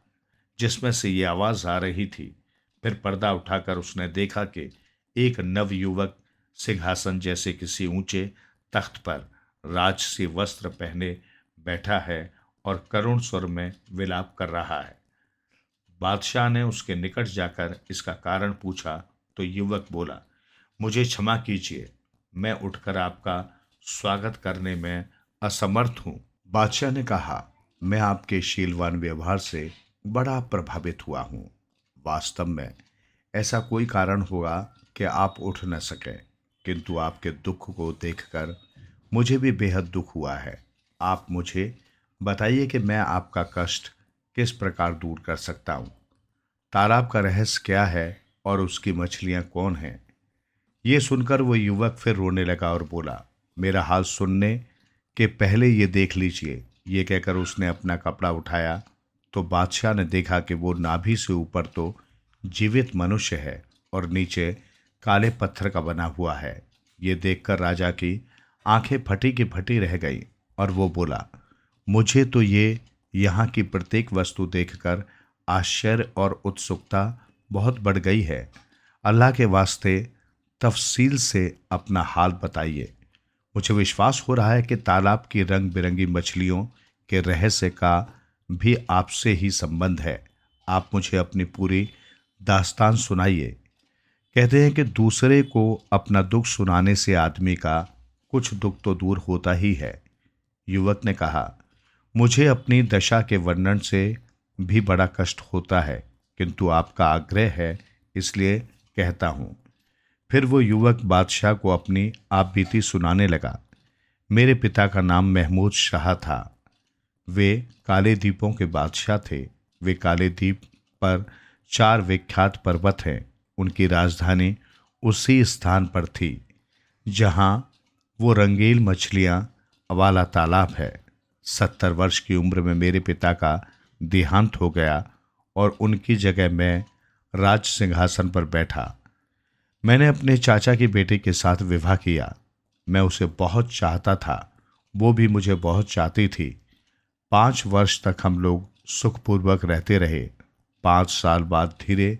जिसमें से ये आवाज आ रही थी। फिर पर्दा उठाकर उसने देखा कि एक नवयुवक सिंहासन जैसे किसी ऊंचे तख्त पर राजसी वस्त्र पहने बैठा है और करुण स्वर में विलाप कर रहा है। बादशाह ने उसके निकट जाकर इसका कारण पूछा तो युवक बोला, मुझे क्षमा कीजिए, मैं उठकर आपका स्वागत करने में असमर्थ हूँ। बादशाह ने कहा, मैं आपके शीलवान व्यवहार से बड़ा प्रभावित हुआ हूँ। वास्तव में ऐसा कोई कारण होगा कि आप उठ न सके, किंतु आपके दुख को देखकर मुझे भी बेहद दुख हुआ है। आप मुझे बताइए कि मैं आपका कष्ट किस प्रकार दूर कर सकता हूँ। तालाब का रहस्य क्या है और उसकी मछलियाँ कौन हैं? ये सुनकर वो युवक फिर रोने लगा और बोला, मेरा हाल सुनने के पहले ये देख लीजिए। ये कहकर उसने अपना कपड़ा उठाया तो बादशाह ने देखा कि वो नाभि से ऊपर तो जीवित मनुष्य है और नीचे काले पत्थर का बना हुआ है। ये देखकर राजा की आंखें फटी की फटी रह गई और वो बोला, मुझे तो ये यहाँ की प्रत्येक वस्तु देखकर आश्चर्य और उत्सुकता बहुत बढ़ गई है। अल्लाह के वास्ते तफसील से अपना हाल बताइए। मुझे विश्वास हो रहा है कि तालाब की रंग बिरंगी मछलियों के रहस्य का भी आपसे ही संबंध है। आप मुझे अपनी पूरी दास्तान सुनाइए। कहते हैं कि दूसरे को अपना दुख सुनाने से आदमी का कुछ दुख तो दूर होता ही है। युवक ने कहा, मुझे अपनी दशा के वर्णन से भी बड़ा कष्ट होता है, किंतु आपका आग्रह है इसलिए कहता हूँ। फिर वो युवक बादशाह को अपनी आप बीती सुनाने लगा। मेरे पिता का नाम महमूद शाह था। वे काले द्वीपों के बादशाह थे। वे काले द्वीप पर 4 विख्यात पर्वत हैं। उनकी राजधानी उसी स्थान पर थी जहाँ वो रंगील मछलियाँ वाला तालाब है। 70 वर्ष की उम्र में मेरे पिता का देहांत हो गया और उनकी जगह मैं राज सिंहासन पर बैठा। मैंने अपने चाचा की बेटी के साथ विवाह किया। मैं उसे बहुत चाहता था, वो भी मुझे बहुत चाहती थी। 5 वर्ष तक हम लोग सुखपूर्वक रहते रहे। 5 साल बाद धीरे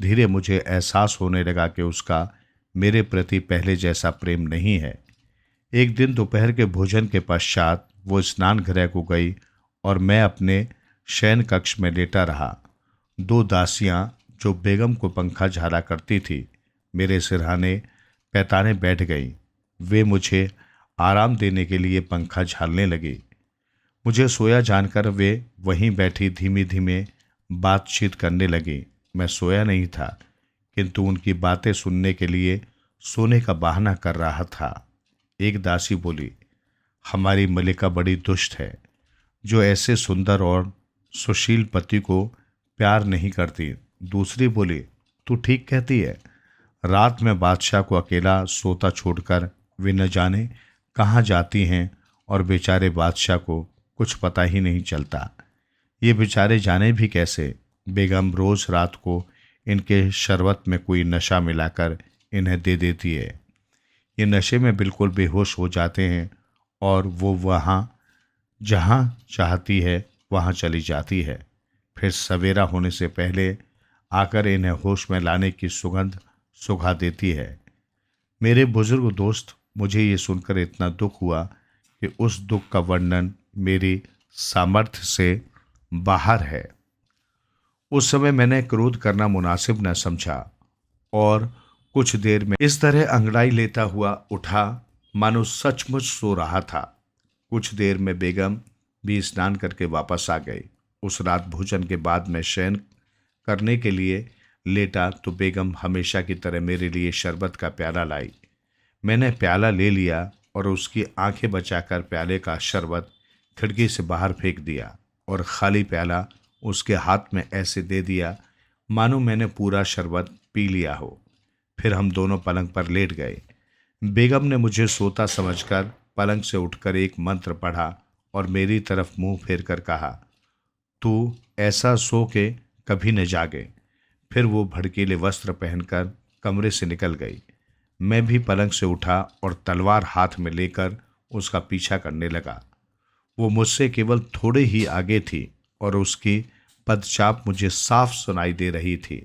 धीरे मुझे एहसास होने लगा कि उसका मेरे प्रति पहले जैसा प्रेम नहीं है। एक दिन दोपहर के भोजन के पश्चात वो स्नान गृह को गई और मैं अपने शयन कक्ष में लेटा रहा। 2 दासियां जो बेगम को पंखा झाला करती थी मेरे सिरहाने पैताने बैठ गईं। वे मुझे आराम देने के लिए पंखा झालने लगी। मुझे सोया जानकर वे वहीं बैठी धीमे धीमे बातचीत करने लगी। मैं सोया नहीं था, किंतु उनकी बातें सुनने के लिए सोने का बहाना कर रहा था। एक दासी बोली, हमारी मलिका बड़ी दुष्ट है, जो ऐसे सुंदर और सुशील पति को प्यार नहीं करती। दूसरी बोली, तू ठीक कहती है। रात में बादशाह को अकेला सोता छोड़कर वे न जाने कहाँ जाती हैं और बेचारे बादशाह को कुछ पता ही नहीं चलता। ये बेचारे जाने भी कैसे? बेगम रोज रात को इनके शरबत में कोई नशा मिलाकर इन्हें दे देती है। ये नशे में बिल्कुल बेहोश हो जाते हैं और वो वहाँ जहाँ चाहती है वहाँ चली जाती है। फिर सवेरा होने से पहले आकर इन्हें होश में लाने की सुगंध सुखा देती है। मेरे बुजुर्ग दोस्त, मुझे ये सुनकर इतना दुख हुआ कि उस दुख का वर्णन मेरी सामर्थ्य से बाहर है। उस समय मैंने क्रोध करना मुनासिब न समझा और कुछ देर में इस तरह अंगड़ाई लेता हुआ उठा मानो सचमुच सो रहा था। कुछ देर में बेगम भी स्नान करके वापस आ गई। उस रात भोजन के बाद मैं शयन करने के लिए लेटा तो बेगम हमेशा की तरह मेरे लिए शरबत का प्याला लाई। मैंने प्याला ले लिया और उसकी आंखें बचाकर प्याले का शरबत खिड़की से बाहर फेंक दिया और खाली प्याला उसके हाथ में ऐसे दे दिया मानो मैंने पूरा शरबत पी लिया हो। फिर हम दोनों पलंग पर लेट गए। बेगम ने मुझे सोता समझकर पलंग से उठकर एक मंत्र पढ़ा और मेरी तरफ मुंह फेर कर कहा, तू ऐसा सो के कभी न जागे। फिर वो भड़कीले वस्त्र पहनकर कमरे से निकल गई। मैं भी पलंग से उठा और तलवार हाथ में लेकर उसका पीछा करने लगा। वो मुझसे केवल थोड़े ही आगे थी और उसकी पदचाप मुझे साफ सुनाई दे रही थी,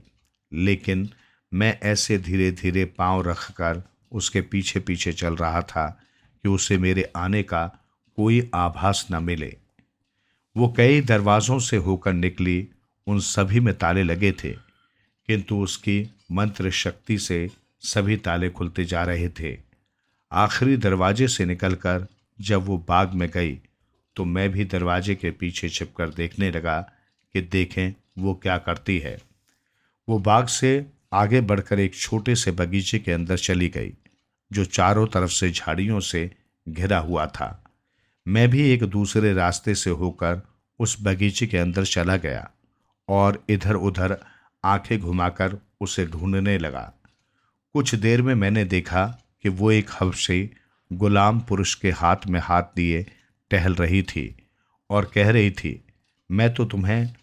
लेकिन मैं ऐसे धीरे धीरे पांव रखकर उसके पीछे पीछे चल रहा था कि उसे मेरे आने का कोई आभास न मिले। वो कई दरवाजों से होकर निकली, उन सभी में ताले लगे थे, किंतु उसकी मंत्र शक्ति से सभी ताले खुलते जा रहे थे। आखिरी दरवाजे से निकलकर जब वो बाग में गई तो मैं भी दरवाजे के पीछे छिपकर देखने लगा कि देखें वो क्या करती है। वो बाग से आगे बढ़कर एक छोटे से बगीचे के अंदर चली गई, जो चारों तरफ से झाड़ियों से घिरा हुआ था। मैं भी एक दूसरे रास्ते से होकर उस बगीचे के अंदर चला गया और इधर उधर आंखें घुमाकर उसे ढूंढने लगा। कुछ देर में मैंने देखा कि वो एक हबशी गुलाम पुरुष के हाथ में हाथ दिए टहल रही थी और कह रही थी, मैं तो तुम्हें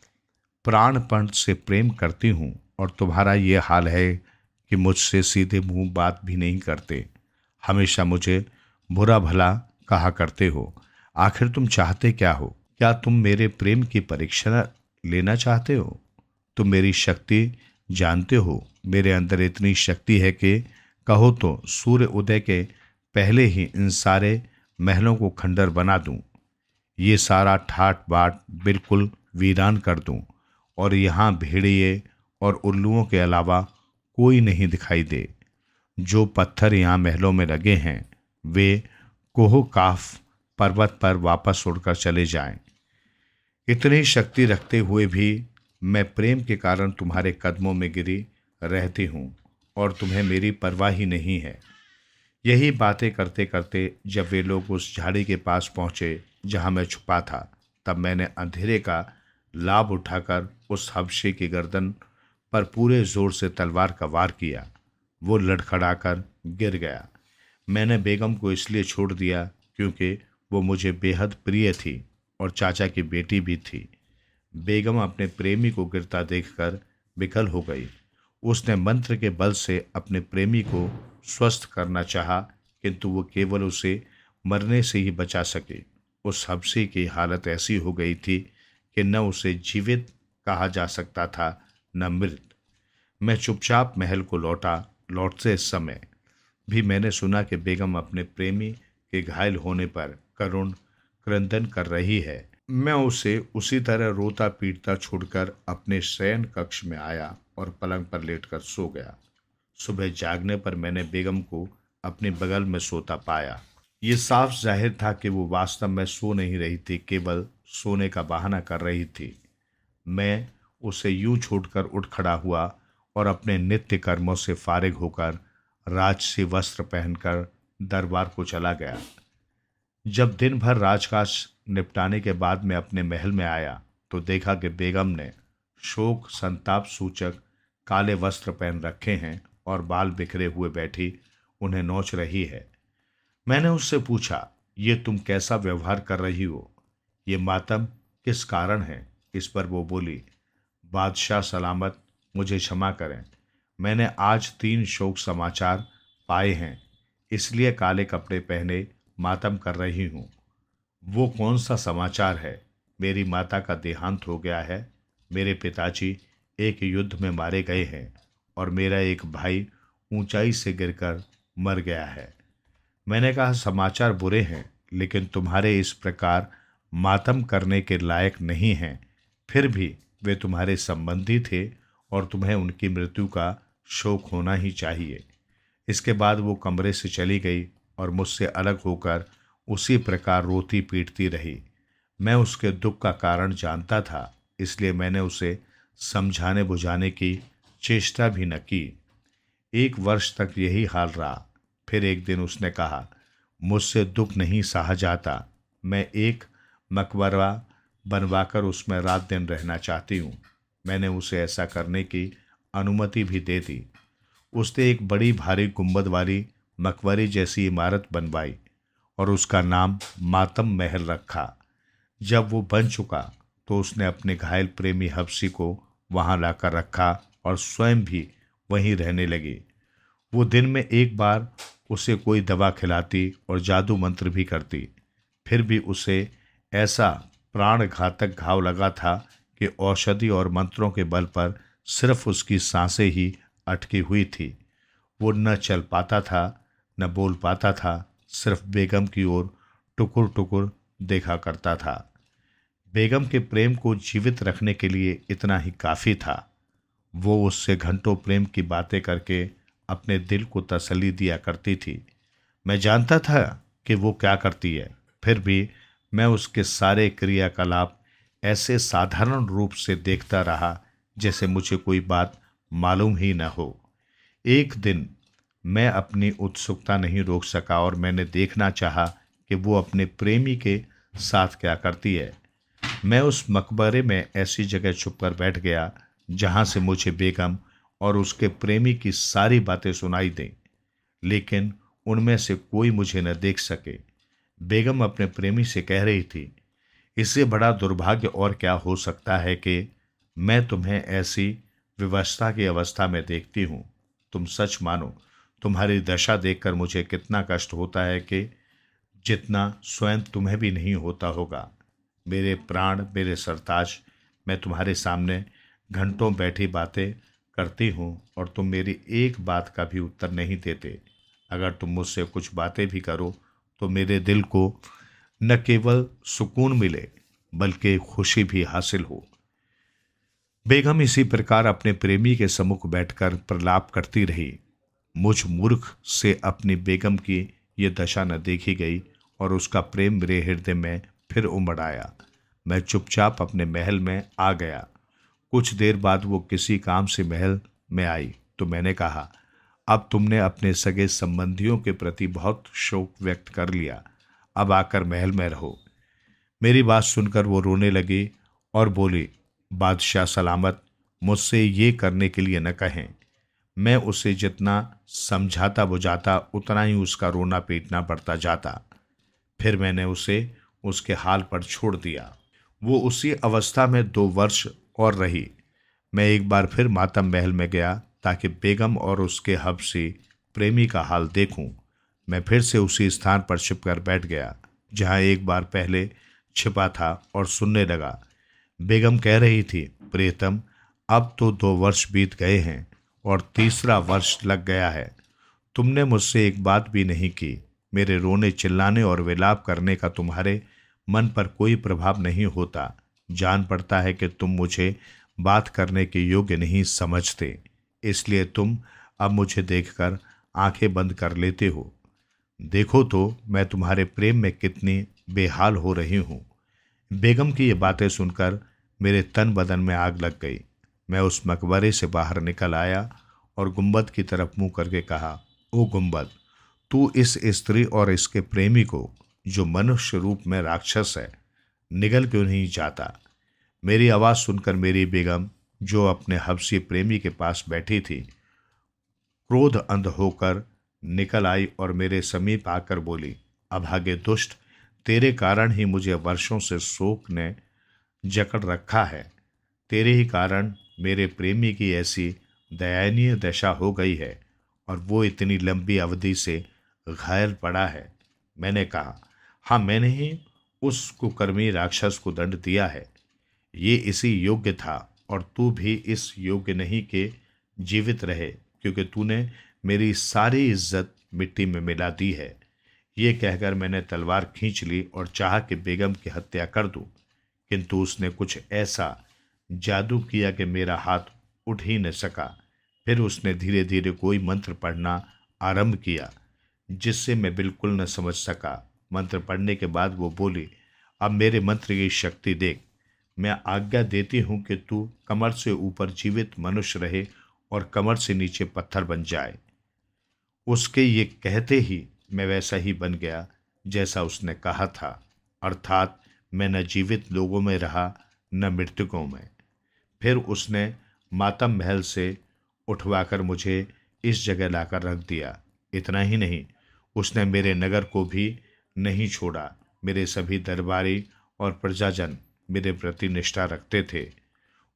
प्राणपण से प्रेम करती हूँ और तुम्हारा ये हाल है कि मुझसे सीधे मुंह बात भी नहीं करते, हमेशा मुझे बुरा भला कहा करते हो। आखिर तुम चाहते क्या हो? क्या तुम मेरे प्रेम की परीक्षा लेना चाहते हो? तुम मेरी शक्ति जानते हो। मेरे अंदर इतनी शक्ति है कि कहो तो सूर्य उदय के पहले ही इन सारे महलों को खंडर बना दूं, ये सारा ठाट बाट बिल्कुल वीरान कर दूं और यहाँ भेड़िए और उल्लुओं के अलावा कोई नहीं दिखाई दे। जो पत्थर यहाँ महलों में लगे हैं वे कोह काफ पर्वत पर वापस उड़कर चले जाएं। इतनी शक्ति रखते हुए भी मैं प्रेम के कारण तुम्हारे कदमों में गिरी रहती हूँ और तुम्हें मेरी परवाह ही नहीं है। यही बातें करते करते जब वे लोग उस झाड़ी के पास पहुँचे जहाँ मैं छुपा था, तब मैंने अंधेरे का लाभ उठाकर उस हबशी की गर्दन पर पूरे जोर से तलवार का वार किया। वो लड़खड़ाकर गिर गया। मैंने बेगम को इसलिए छोड़ दिया क्योंकि वो मुझे बेहद प्रिय थी और चाचा की बेटी भी थी। बेगम अपने प्रेमी को गिरता देखकर विकल हो गई। उसने मंत्र के बल से अपने प्रेमी को स्वस्थ करना चाहा, किंतु वो केवल उसे मरने से ही बचा सके। उस हबशी की हालत ऐसी हो गई थी कि न उसे जीवित कहा जा सकता था न मृत। मैं चुपचाप महल को लौटा। लौटते समय भी मैंने सुना कि बेगम अपने प्रेमी के घायल होने पर करुण क्रंदन कर रही है। मैं उसे उसी तरह रोता पीटता छोड़कर अपने शयन कक्ष में आया और पलंग पर लेटकर सो गया। सुबह जागने पर मैंने बेगम को अपने बगल में सोता पाया। ये साफ जाहिर था कि वो वास्तव में सो नहीं रही थी, केवल सोने का बहाना कर रही थी। मैं उसे यूं छोड़कर उठ खड़ा हुआ और अपने नित्य कर्मों से फारिग होकर राजसी वस्त्र पहनकर दरबार को चला गया। जब दिन भर राजकाज निपटाने के बाद मैं अपने महल में आया तो देखा कि बेगम ने शोक संताप सूचक काले वस्त्र पहन रखे हैं और बाल बिखरे हुए बैठी उन्हें नोच रही है। मैंने उससे पूछा, ये तुम कैसा व्यवहार कर रही हो? ये मातम किस कारण है? इस पर वो बोली, बादशाह सलामत, मुझे क्षमा करें, मैंने आज 3 शोक समाचार पाए हैं, इसलिए काले कपड़े पहने मातम कर रही हूँ। वो कौन सा समाचार है? मेरी माता का देहांत हो गया है, मेरे पिताजी एक युद्ध में मारे गए हैं और मेरा एक भाई ऊंचाई से गिरकर मर गया है। मैंने कहा, समाचार बुरे हैं, लेकिन तुम्हारे इस प्रकार मातम करने के लायक नहीं हैं। फिर भी वे तुम्हारे संबंधी थे और तुम्हें उनकी मृत्यु का शोक होना ही चाहिए। इसके बाद वो कमरे से चली गई और मुझसे अलग होकर उसी प्रकार रोती पीटती रही। मैं उसके दुख का कारण जानता था, इसलिए मैंने उसे समझाने बुझाने की चेष्टा भी न की। 1 वर्ष तक यही हाल रहा। फिर एक दिन उसने कहा, मुझसे दुख नहीं सहा जाता, मैं एक मकबरा बनवाकर उसमें रात दिन रहना चाहती हूँ। मैंने उसे ऐसा करने की अनुमति भी दे दी। उसने एक बड़ी भारी गुंबद वाली मकबरे जैसी इमारत बनवाई और उसका नाम मातम महल रखा। जब वो बन चुका तो उसने अपने घायल प्रेमी हफ्सी को वहां लाकर रखा और स्वयं भी वहीं रहने लगी। वो दिन में एक बार उसे कोई दवा खिलाती और जादू मंत्र भी करती। फिर भी उसे ऐसा प्राण घातक घाव लगा था कि औषधि और मंत्रों के बल पर सिर्फ उसकी सांसें ही अटकी हुई थी। वो न चल पाता था, न बोल पाता था, सिर्फ बेगम की ओर टुकुर टुकुर देखा करता था। बेगम के प्रेम को जीवित रखने के लिए इतना ही काफ़ी था। वो उससे घंटों प्रेम की बातें करके अपने दिल को तसल्ली दिया करती थी। मैं जानता था कि वो क्या करती है, फिर भी मैं उसके सारे क्रियाकलाप ऐसे साधारण रूप से देखता रहा जैसे मुझे कोई बात मालूम ही न हो। एक दिन मैं अपनी उत्सुकता नहीं रोक सका और मैंने देखना चाहा कि वो अपने प्रेमी के साथ क्या करती है। मैं उस मकबरे में ऐसी जगह छुपकर बैठ गया जहां से मुझे बेगम और उसके प्रेमी की सारी बातें सुनाई दें, लेकिन उनमें से कोई मुझे न देख सके। बेगम अपने प्रेमी से कह रही थी, इससे बड़ा दुर्भाग्य और क्या हो सकता है कि मैं तुम्हें ऐसी विवशता की अवस्था में देखती हूँ। तुम सच मानो, तुम्हारी दशा देखकर मुझे कितना कष्ट होता है कि जितना स्वयं तुम्हें भी नहीं होता होगा। मेरे प्राण, मेरे सरताज, मैं तुम्हारे सामने घंटों बैठी बातें करती हूँ और तुम मेरी एक बात का भी उत्तर नहीं देते। अगर तुम मुझसे कुछ बातें भी करो तो मेरे दिल को न केवल सुकून मिले बल्कि खुशी भी हासिल हो। बेगम इसी प्रकार अपने प्रेमी के सम्मुख बैठकर प्रलाप करती रही। मुझ मूर्ख से अपनी बेगम की ये दशा न देखी गई और उसका प्रेम मेरे हृदय में फिर उमड़ आया। मैं चुपचाप अपने महल में आ गया। कुछ देर बाद वो किसी काम से महल में आई तो मैंने कहा, अब तुमने अपने सगे संबंधियों के प्रति बहुत शोक व्यक्त कर लिया, अब आकर महल में रहो। मेरी बात सुनकर वो रोने लगी और बोली, बादशाह सलामत, मुझसे ये करने के लिए न कहें। मैं उसे जितना समझाता बुझाता उतना ही उसका रोना पीटना बढ़ता जाता। फिर मैंने उसे उसके हाल पर छोड़ दिया। वो उसी अवस्था में 2 वर्ष और रही। मैं एक बार फिर मातम महल में गया ताकि बेगम और उसके हबसी प्रेमी का हाल देखूं। मैं फिर से उसी स्थान पर छिपकर बैठ गया जहां एक बार पहले छिपा था और सुनने लगा। बेगम कह रही थी, प्रियतम, अब तो 2 वर्ष बीत गए हैं और तीसरा वर्ष लग गया है। तुमने मुझसे एक बात भी नहीं की। मेरे रोने चिल्लाने और विलाप करने का तुम्हारे मन पर कोई प्रभाव नहीं होता। जान पड़ता है कि तुम मुझे बात करने के योग्य नहीं समझते, इसलिए तुम अब मुझे देखकर आंखें बंद कर लेते हो। देखो तो मैं तुम्हारे प्रेम में कितनी बेहाल हो रही हूँ। बेगम की ये बातें सुनकर मेरे तन बदन में आग लग गई। मैं उस मकबरे से बाहर निकल आया और गुंबद की तरफ मुंह करके कहा, ओ गुंबद, तू इस स्त्री और इसके प्रेमी को, जो मनुष्य रूप में राक्षस है, निगल क्यों नहीं जाता? मेरी आवाज़ सुनकर मेरी बेगम, जो अपने हबशी प्रेमी के पास बैठी थी, क्रोध अंध होकर निकल आई और मेरे समीप आकर बोली, अभागे दुष्ट, तेरे कारण ही मुझे वर्षों से शोक ने जकड़ रखा है। तेरे ही कारण मेरे प्रेमी की ऐसी दयनीय दशा हो गई है और वो इतनी लंबी अवधि से घायल पड़ा है। मैंने कहा, हाँ, मैंने ही उस कुकर्मी राक्षस को दंड दिया है। ये इसी योग्य था और तू भी इस योग्य नहीं कि जीवित रहे, क्योंकि तूने मेरी सारी इज्जत मिट्टी में मिला दी है। ये कहकर मैंने तलवार खींच ली और चाहा कि बेगम की हत्या कर दूं, किंतु उसने कुछ ऐसा जादू किया कि मेरा हाथ उठ ही न सका। फिर उसने धीरे धीरे कोई मंत्र पढ़ना आरंभ किया, जिससे मैं बिल्कुल न समझ सका। मंत्र पढ़ने के बाद वो बोली, अब मेरे मंत्र की शक्ति देख। मैं आज्ञा देती हूँ कि तू कमर से ऊपर जीवित मनुष्य रहे और कमर से नीचे पत्थर बन जाए। उसके ये कहते ही मैं वैसा ही बन गया जैसा उसने कहा था, अर्थात मैं न जीवित लोगों में रहा न मृतकों में। फिर उसने मातम महल से उठवाकर मुझे इस जगह लाकर रख दिया। इतना ही नहीं, उसने मेरे नगर को भी नहीं छोड़ा। मेरे सभी दरबारी और प्रजाजन मेरे प्रति निष्ठा रखते थे।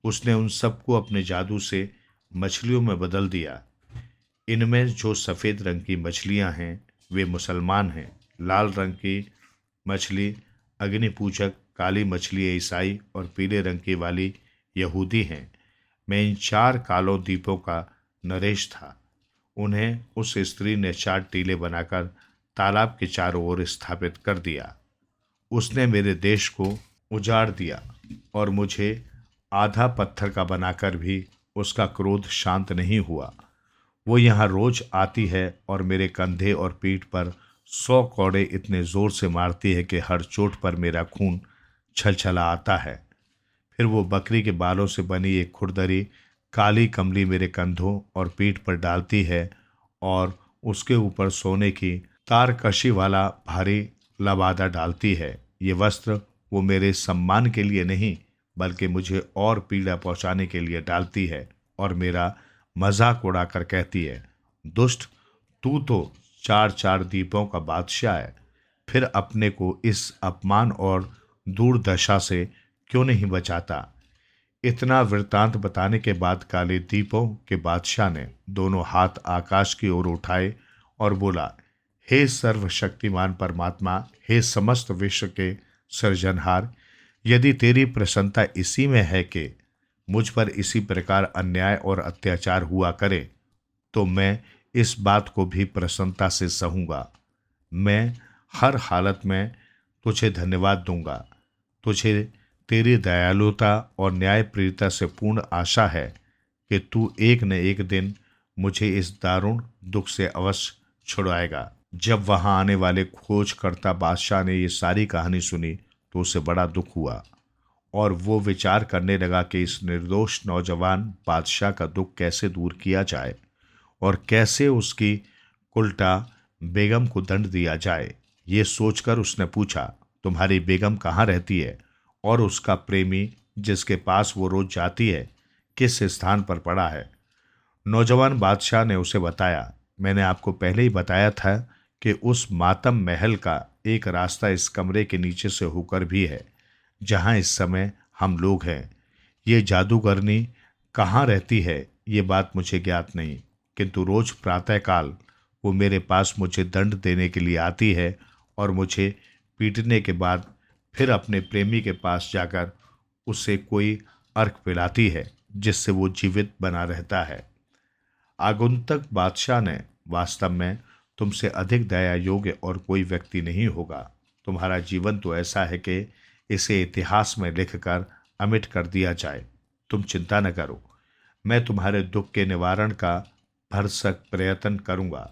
उसने उन सबको अपने जादू से मछलियों में बदल दिया। इनमें जो सफ़ेद रंग की मछलियां हैं वे मुसलमान हैं, लाल रंग की मछली अग्नि पूजक, काली मछली ईसाई और पीले रंग की वाली यहूदी हैं। मैं इन 4 कालों दीपों का नरेश था। उन्हें उस स्त्री ने 4 टीले बनाकर तालाब के चारों ओर स्थापित कर दिया। उसने मेरे देश को उजाड़ दिया और मुझे आधा पत्थर का बनाकर भी उसका क्रोध शांत नहीं हुआ। वो यहाँ रोज आती है और मेरे कंधे और पीठ पर 100 कौड़े इतने जोर से मारती है कि हर चोट पर मेरा खून छलछला आता है। फिर वो बकरी के बालों से बनी एक खुरदरी काली कमली मेरे कंधों और पीठ पर डालती है और उसके ऊपर सोने की तारकशी वाला भारी लबादा डालती है। ये वस्त्र वो मेरे सम्मान के लिए नहीं, बल्कि मुझे और पीड़ा पहुंचाने के लिए डालती है और मेरा मजाक उड़ाकर कहती है, दुष्ट, तू तो 4 दीपों का बादशाह है, फिर अपने को इस अपमान और दुर्दशा से क्यों नहीं बचाता? इतना वृत्तांत बताने के बाद काले दीपों के बादशाह ने दोनों हाथ आकाश की ओर उठाए और बोला, हे सर्वशक्तिमान परमात्मा, हे समस्त विश्व के सृजनहार, यदि तेरी प्रसन्नता इसी में है कि मुझ पर इसी प्रकार अन्याय और अत्याचार हुआ करे, तो मैं इस बात को भी प्रसन्नता से सहूँगा। मैं हर हालत में तुझे धन्यवाद दूंगा। तुझे तेरी दयालुता और न्यायप्रियता से पूर्ण आशा है कि तू एक न एक दिन मुझे इस दारुण दुख से अवश्य छुड़ाएगा। जब वहां आने वाले खोजकर्ता बादशाह ने ये सारी कहानी सुनी तो उसे बड़ा दुख हुआ और वो विचार करने लगा कि इस निर्दोष नौजवान बादशाह का दुख कैसे दूर किया जाए और कैसे उसकी उल्टा बेगम को दंड दिया जाए। ये सोचकर उसने पूछा, तुम्हारी बेगम कहाँ रहती है और उसका प्रेमी जिसके पास वो रोज जाती है किस स्थान पर पड़ा है? नौजवान बादशाह ने उसे बताया, मैंने आपको पहले ही बताया था कि उस मातम महल का एक रास्ता इस कमरे के नीचे से होकर भी है जहां इस समय हम लोग हैं। ये जादूगरनी कहाँ रहती है ये बात मुझे ज्ञात नहीं, किंतु रोज प्रातःकाल वो मेरे पास मुझे दंड देने के लिए आती है और मुझे पीटने के बाद फिर अपने प्रेमी के पास जाकर उससे कोई अर्घ पिलाती है जिससे वो जीवित बना रहता है। आगंतुक बादशाह ने, वास्तव में तुमसे अधिक दया योग्य और कोई व्यक्ति नहीं होगा। तुम्हारा जीवन तो ऐसा है कि इसे इतिहास में लिखकर अमिट कर दिया जाए। तुम चिंता न करो, मैं तुम्हारे दुख के निवारण का भरसक प्रयत्न करूंगा।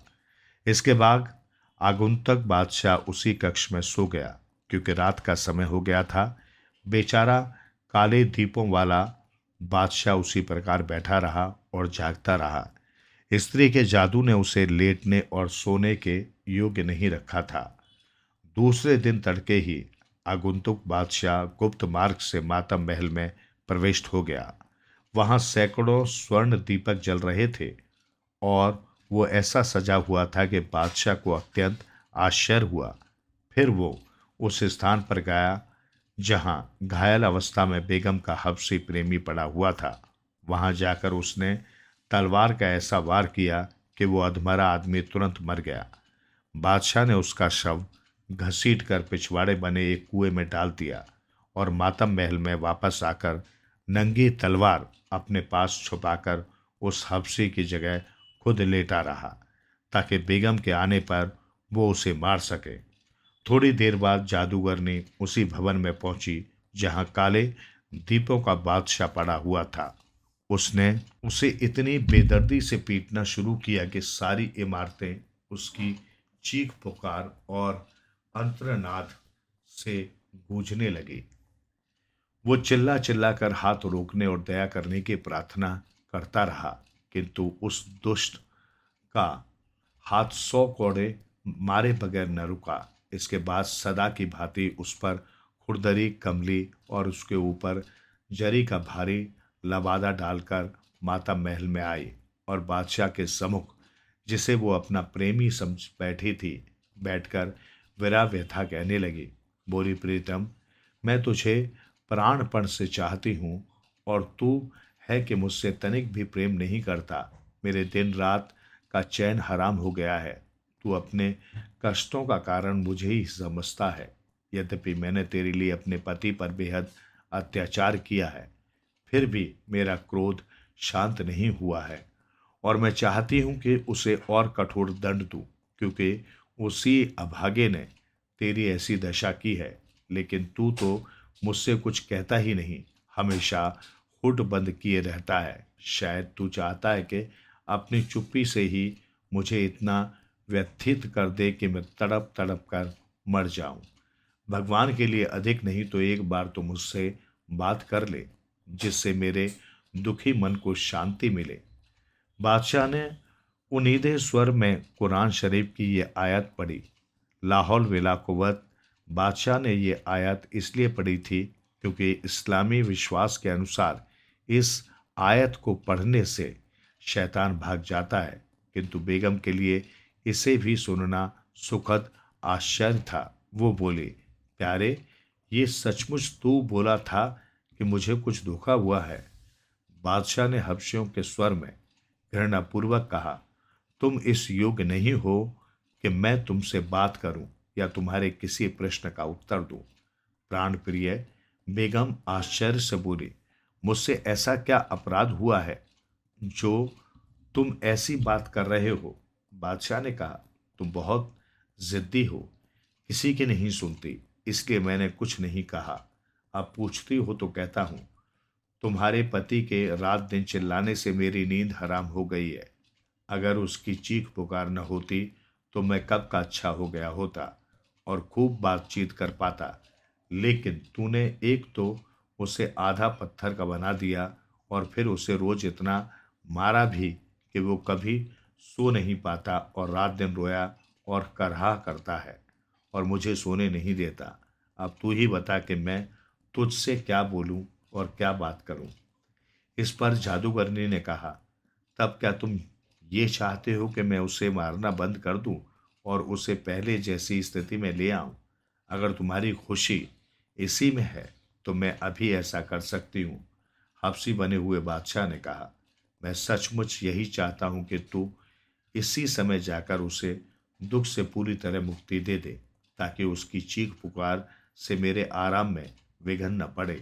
इसके बाद आगंतुक बादशाह उसी कक्ष में सो गया, क्योंकि रात का समय हो गया था। बेचारा काले दीपों वाला बादशाह उसी प्रकार बैठा रहा और जागता रहा। स्त्री के जादू ने उसे लेटने और सोने के योग्य नहीं रखा था। दूसरे दिन तड़के ही आगंतुक बादशाह गुप्त मार्ग से मातम महल में प्रविष्ट हो गया। वहां सैकड़ों स्वर्ण दीपक जल रहे थे और वो ऐसा सजा हुआ था कि बादशाह को अत्यंत आश्चर्य हुआ। फिर वो उस स्थान पर गया जहां घायल अवस्था में बेगम का हबशी प्रेमी पड़ा हुआ था। वहां जाकर उसने तलवार का ऐसा वार किया कि वो अधमरा आदमी तुरंत मर गया। बादशाह ने उसका शव घसीट कर पिछवाड़े बने एक कुएं में डाल दिया और मातम महल में वापस आकर नंगी तलवार अपने पास छुपाकर उस हबशी की जगह खुद लेटा रहा ताकि बेगम के आने पर वो उसे मार सके। थोड़ी देर बाद जादूगरनी उसी भवन में पहुंची जहां काले दीपों का बादशाह पड़ा हुआ था। उसने उसे इतनी बेदर्दी से पीटना शुरू किया कि सारी इमारतें उसकी चीख पुकार और अंतर्नाद से गूंजने लगी। वो चिल्ला चिल्ला कर हाथ रोकने और दया करने की प्रार्थना करता रहा, किंतु उस दुष्ट का हाथ 100 कोड़े मारे बगैर न रुका। इसके बाद सदा की भांति उस पर खुरदरी कमली और उसके ऊपर जरी का भारी लबादा डालकर माता महल में आई और बादशाह के सम्मुख, जिसे वो अपना प्रेमी समझ बैठी थी, बैठकर विरह व्यथा कहने लगी। बोली, प्रीतम, मैं तुझे प्राणपण से चाहती हूँ और तू है कि मुझसे तनिक भी प्रेम नहीं करता। मेरे दिन रात का चैन हराम हो गया है। तू अपने कष्टों का कारण मुझे ही समझता है। यद्यपि मैंने तेरे लिए अपने पति पर बेहद अत्याचार किया है, फिर भी मेरा क्रोध शांत नहीं हुआ है और मैं चाहती हूँ कि उसे और कठोर दंड दूँ, क्योंकि उसी अभागे ने तेरी ऐसी दशा की है। लेकिन तू तो मुझसे कुछ कहता ही नहीं, हमेशा हुड बंद किए रहता है। शायद तू चाहता है कि अपनी चुप्पी से ही मुझे इतना व्यथित कर दे कि मैं तड़प तड़प कर मर जाऊं। भगवान के लिए अधिक नहीं तो एक बार तो मुझसे बात कर ले, जिससे मेरे दुखी मन को शांति मिले। बादशाह ने उनीदे स्वर में कुरान शरीफ की ये आयत पढ़ी। लाहौल विलाकुवत बादशाह ने ये आयत इसलिए पढ़ी थी क्योंकि इस्लामी विश्वास के अनुसार इस आयत को पढ़ने से शैतान भाग जाता है, किंतु बेगम के लिए इसे भी सुनना सुखद आश्चर्य था। वो बोली, प्यारे, ये सचमुच तू बोला था कि मुझे कुछ धोखा हुआ है? बादशाह ने हबशियों के स्वर में घृणापूर्वक कहा, तुम इस योग्य नहीं हो कि मैं तुमसे बात करूं या तुम्हारे किसी प्रश्न का उत्तर दूं। प्राण प्रिय बेगम आश्चर्य से बोली, मुझसे ऐसा क्या अपराध हुआ है जो तुम ऐसी बात कर रहे हो? बादशाह ने कहा, तुम बहुत जिद्दी हो, किसी की नहीं सुनती, इसलिए मैंने कुछ नहीं कहा। अब पूछती हो तो कहता हूं, तुम्हारे पति के रात दिन चिल्लाने से मेरी नींद हराम हो गई है। अगर उसकी चीख पुकार न होती तो मैं कब का अच्छा हो गया होता और खूब बातचीत कर पाता। लेकिन तूने एक तो उसे आधा पत्थर का बना दिया और फिर उसे रोज इतना मारा भी कि वो कभी सो नहीं पाता और रात दिन रोया और करहा करता है और मुझे सोने नहीं देता। अब तू ही बता कि मैं तुझसे क्या बोलूं और क्या बात करूं। इस पर जादूगरनी ने कहा, तब क्या तुम ये चाहते हो कि मैं उसे मारना बंद कर दूं और उसे पहले जैसी स्थिति में ले आऊं? अगर तुम्हारी खुशी इसी में है तो मैं अभी ऐसा कर सकती हूँ। हबशी बने हुए बादशाह ने कहा, मैं सचमुच यही चाहता हूँ कि तू इसी समय जाकर उसे दुख से पूरी तरह मुक्ति दे दे, ताकि उसकी चीख पुकार से मेरे आराम में विघ्न न पड़े।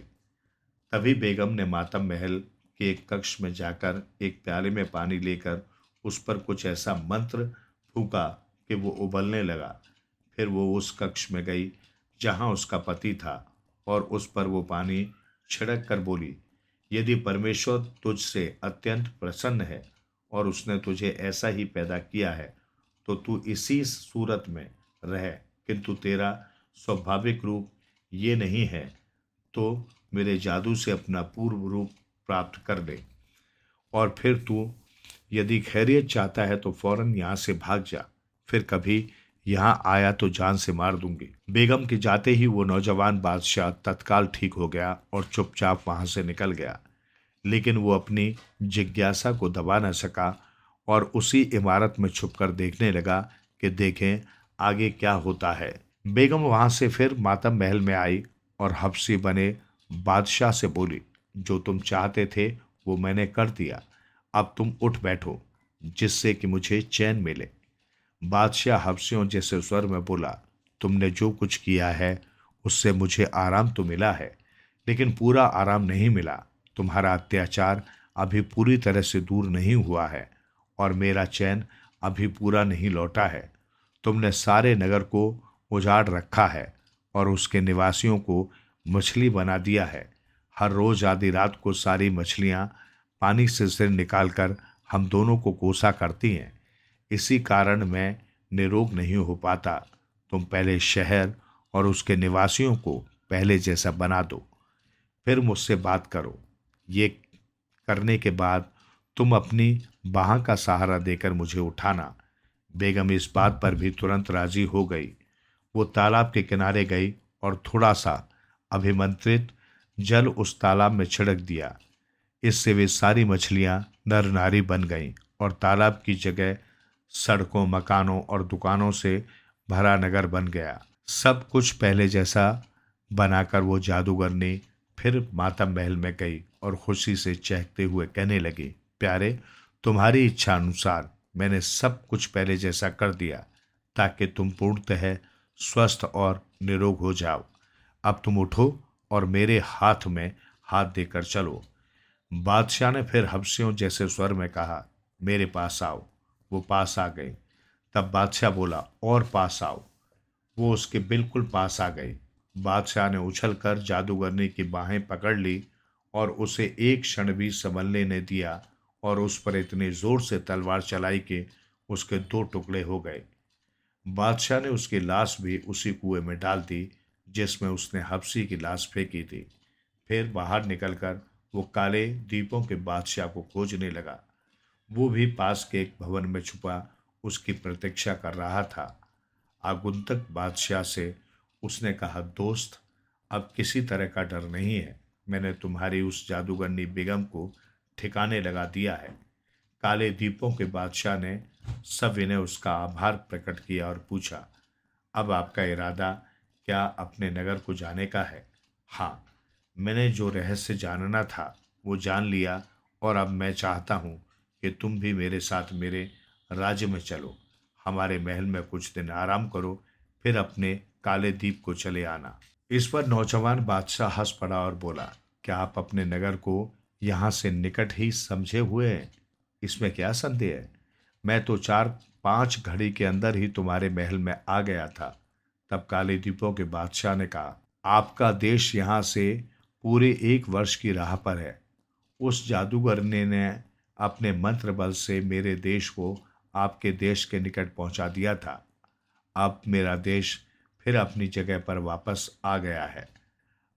तभी बेगम ने मातम महल के एक कक्ष में जाकर एक प्याले में पानी लेकर उस पर कुछ ऐसा मंत्र फूका कि वो उबलने लगा। फिर वो उस कक्ष में गई जहां उसका पति था और उस पर वो पानी छिड़क कर बोली, यदि परमेश्वर तुझसे अत्यंत प्रसन्न है और उसने तुझे ऐसा ही पैदा किया है तो तू इसी सूरत में रह, किंतु तेरा स्वाभाविक रूप ये नहीं है तो मेरे जादू से अपना पूर्व रूप प्राप्त कर ले और फिर तू यदि खैरियत चाहता है तो फौरन यहाँ से भाग जा, फिर कभी यहाँ आया तो जान से मार दूंगी। बेगम के जाते ही वो नौजवान बादशाह तत्काल ठीक हो गया और चुपचाप वहां से निकल गया। लेकिन वो अपनी जिज्ञासा को दबा न सका और उसी इमारत में छुपकर देखने लगा कि देखें आगे क्या होता है। बेगम वहां से फिर मातम महल में आई और हफ्सी बने बादशाह से बोली, जो तुम चाहते थे वो मैंने कर दिया, अब तुम उठ बैठो जिससे कि मुझे चैन मिले। बादशाह हफ्सियों जैसे स्वर में बोला, तुमने जो कुछ किया है उससे मुझे आराम तो मिला है, लेकिन पूरा आराम नहीं मिला। तुम्हारा अत्याचार अभी पूरी तरह से दूर नहीं हुआ है और मेरा चैन अभी पूरा नहीं लौटा है। तुमने सारे नगर को उजाड़ रखा है और उसके निवासियों को मछली बना दिया है। हर रोज आधी रात को सारी मछलियां पानी से सिर निकालकर हम दोनों को कोसा करती हैं। इसी कारण मैं निरोग नहीं हो पाता। तुम पहले शहर और उसके निवासियों को पहले जैसा बना दो, फिर मुझसे बात करो। ये करने के बाद तुम अपनी बाह का सहारा देकर मुझे उठाना। बेगम इस बात पर भी तुरंत राजी हो गई। वो तालाब के किनारे गई और थोड़ा सा अभिमंत्रित जल उस तालाब में छिड़क दिया। इससे वे सारी मछलियां नर नारी बन गईं और तालाब की जगह सड़कों, मकानों और दुकानों से भरा नगर बन गया। सब कुछ पहले जैसा बनाकर वो जादूगरनी फिर मातम महल में गई और खुशी से चहकते हुए कहने लगी, प्यारे, तुम्हारी इच्छा अनुसार मैंने सब कुछ पहले जैसा कर दिया ताकि तुम पूर्णतः स्वस्थ और निरोग हो जाओ। अब तुम उठो और मेरे हाथ में हाथ देकर चलो। बादशाह ने फिर हफ्सियों जैसे स्वर में कहा, मेरे पास आओ। वो पास आ गए। तब बादशाह बोला, और पास आओ। वो उसके बिल्कुल पास आ गई। बादशाह ने उछलकर जादूगरनी की बाहें पकड़ ली और उसे एक क्षण भी संभलने न दिया और उस पर इतनी जोर से तलवार चलाई कि उसके दो टुकड़े हो गए। बादशाह ने उसकी लाश भी उसी कुएं में डाल दी जिसमें उसने हफ्सी की लाश फेंकी थी। फिर बाहर निकलकर वो काले दीपों के बादशाह को खोजने लगा। वो भी पास के एक भवन में छुपा उसकी प्रतीक्षा कर रहा था। आगंतुक बादशाह से उसने कहा, दोस्त, अब किसी तरह का डर नहीं है। मैंने तुम्हारी उस जादूगरनी बेगम को ठिकाने लगा दिया है। काले दीपों के बादशाह ने सविनय उसका आभार प्रकट किया और पूछा, अब आपका इरादा क्या अपने नगर को जाने का है? हाँ, मैंने जो रहस्य जानना था वो जान लिया और अब मैं चाहता हूँ कि तुम भी मेरे साथ मेरे राज्य में चलो। हमारे महल में कुछ दिन आराम करो, फिर अपने काले दीप को चले आना। इस पर नौजवान बादशाह हंस पड़ा और बोला, क्या आप अपने नगर को यहाँ से निकट ही समझे हुए हैं? इसमें क्या संदेह है? मैं तो 4-5 घड़ी के अंदर ही तुम्हारे महल में आ गया था। तब काले दीपों के बादशाह ने कहा, आपका देश यहाँ से पूरे 1 वर्ष की राह पर है। उस जादूगरनी ने अपने मंत्र बल से मेरे देश को आपके देश के निकट पहुंचा दिया था। अब मेरा देश फिर अपनी जगह पर वापस आ गया है।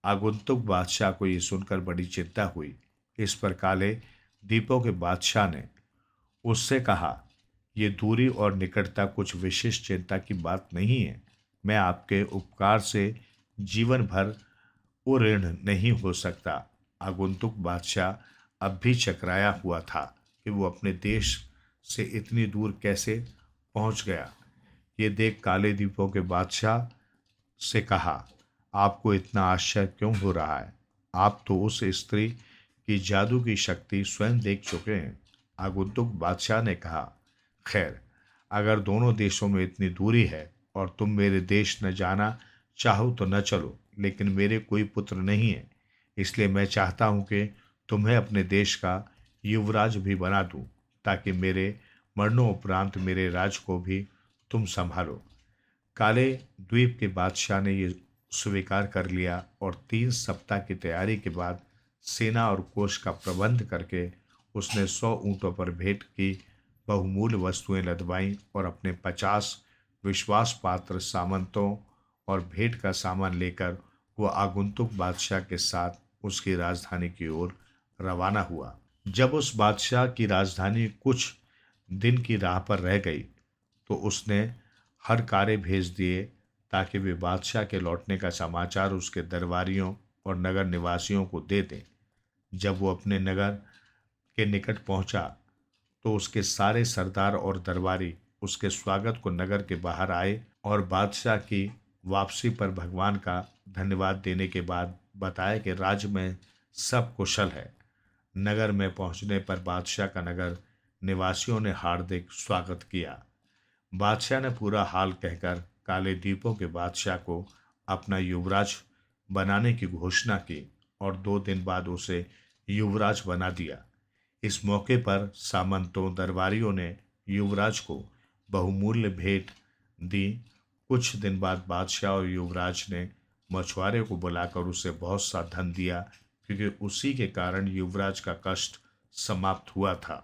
आगंतुक बादशाह को ये सुनकर बड़ी चिंता हुई। इस पर काले दीपों के बादशाह ने उससे कहा, ये दूरी और निकटता कुछ विशेष चिंता की बात नहीं है। मैं आपके उपकार से जीवन भर ऋण नहीं हो सकता। आगंतुक बादशाह अब भी चकराया हुआ था कि वो अपने देश से इतनी दूर कैसे पहुंच गया। ये देख काले दीपों के बादशाह से कहा, आपको इतना आश्चर्य क्यों हो रहा है? आप तो उस स्त्री की जादू की शक्ति स्वयं देख चुके हैं। आगंतुक बादशाह ने कहा, खैर, अगर दोनों देशों में इतनी दूरी है और तुम मेरे देश न जाना चाहो तो न चलो, लेकिन मेरे कोई पुत्र नहीं है, इसलिए मैं चाहता हूं कि तुम्हें अपने देश का युवराज भी बना दूं, ताकि मेरे मरणोपरांत मेरे राज को भी तुम संभालो। काले द्वीप के बादशाह ने ये स्वीकार कर लिया और 3 सप्ताह की तैयारी के बाद सेना और कोष का प्रबंध करके उसने 100 ऊँटों पर भेंट की बहुमूल्य वस्तुएं लदवाईं और अपने 50 विश्वास पात्र सामंतों और भेंट का सामान लेकर वह आगंतुक बादशाह के साथ उसकी राजधानी की ओर रवाना हुआ। जब उस बादशाह की राजधानी कुछ दिन की राह पर रह गई तो उसने हर कार्य भेज दिए ताकि वे बादशाह के लौटने का समाचार उसके दरबारियों और नगर निवासियों को दे दें। जब वो अपने नगर के निकट पहुंचा तो उसके सारे सरदार और दरबारी उसके स्वागत को नगर के बाहर आए और बादशाह की वापसी पर भगवान का धन्यवाद देने के बाद बताया कि राज्य में सब कुशल है। नगर में पहुंचने पर बादशाह का नगर निवासियों ने हार्दिक स्वागत किया। बादशाह ने पूरा हाल कहकर काले द्वीपों के बादशाह को अपना युवराज बनाने की घोषणा की और 2 दिन बाद उसे युवराज बना दिया। इस मौके पर सामंतों दरबारियों ने युवराज को बहुमूल्य भेंट दी। कुछ दिन बाद बादशाह और युवराज ने मछुआरे को बुलाकर उसे बहुत सा धन दिया, क्योंकि उसी के कारण युवराज का कष्ट समाप्त हुआ था।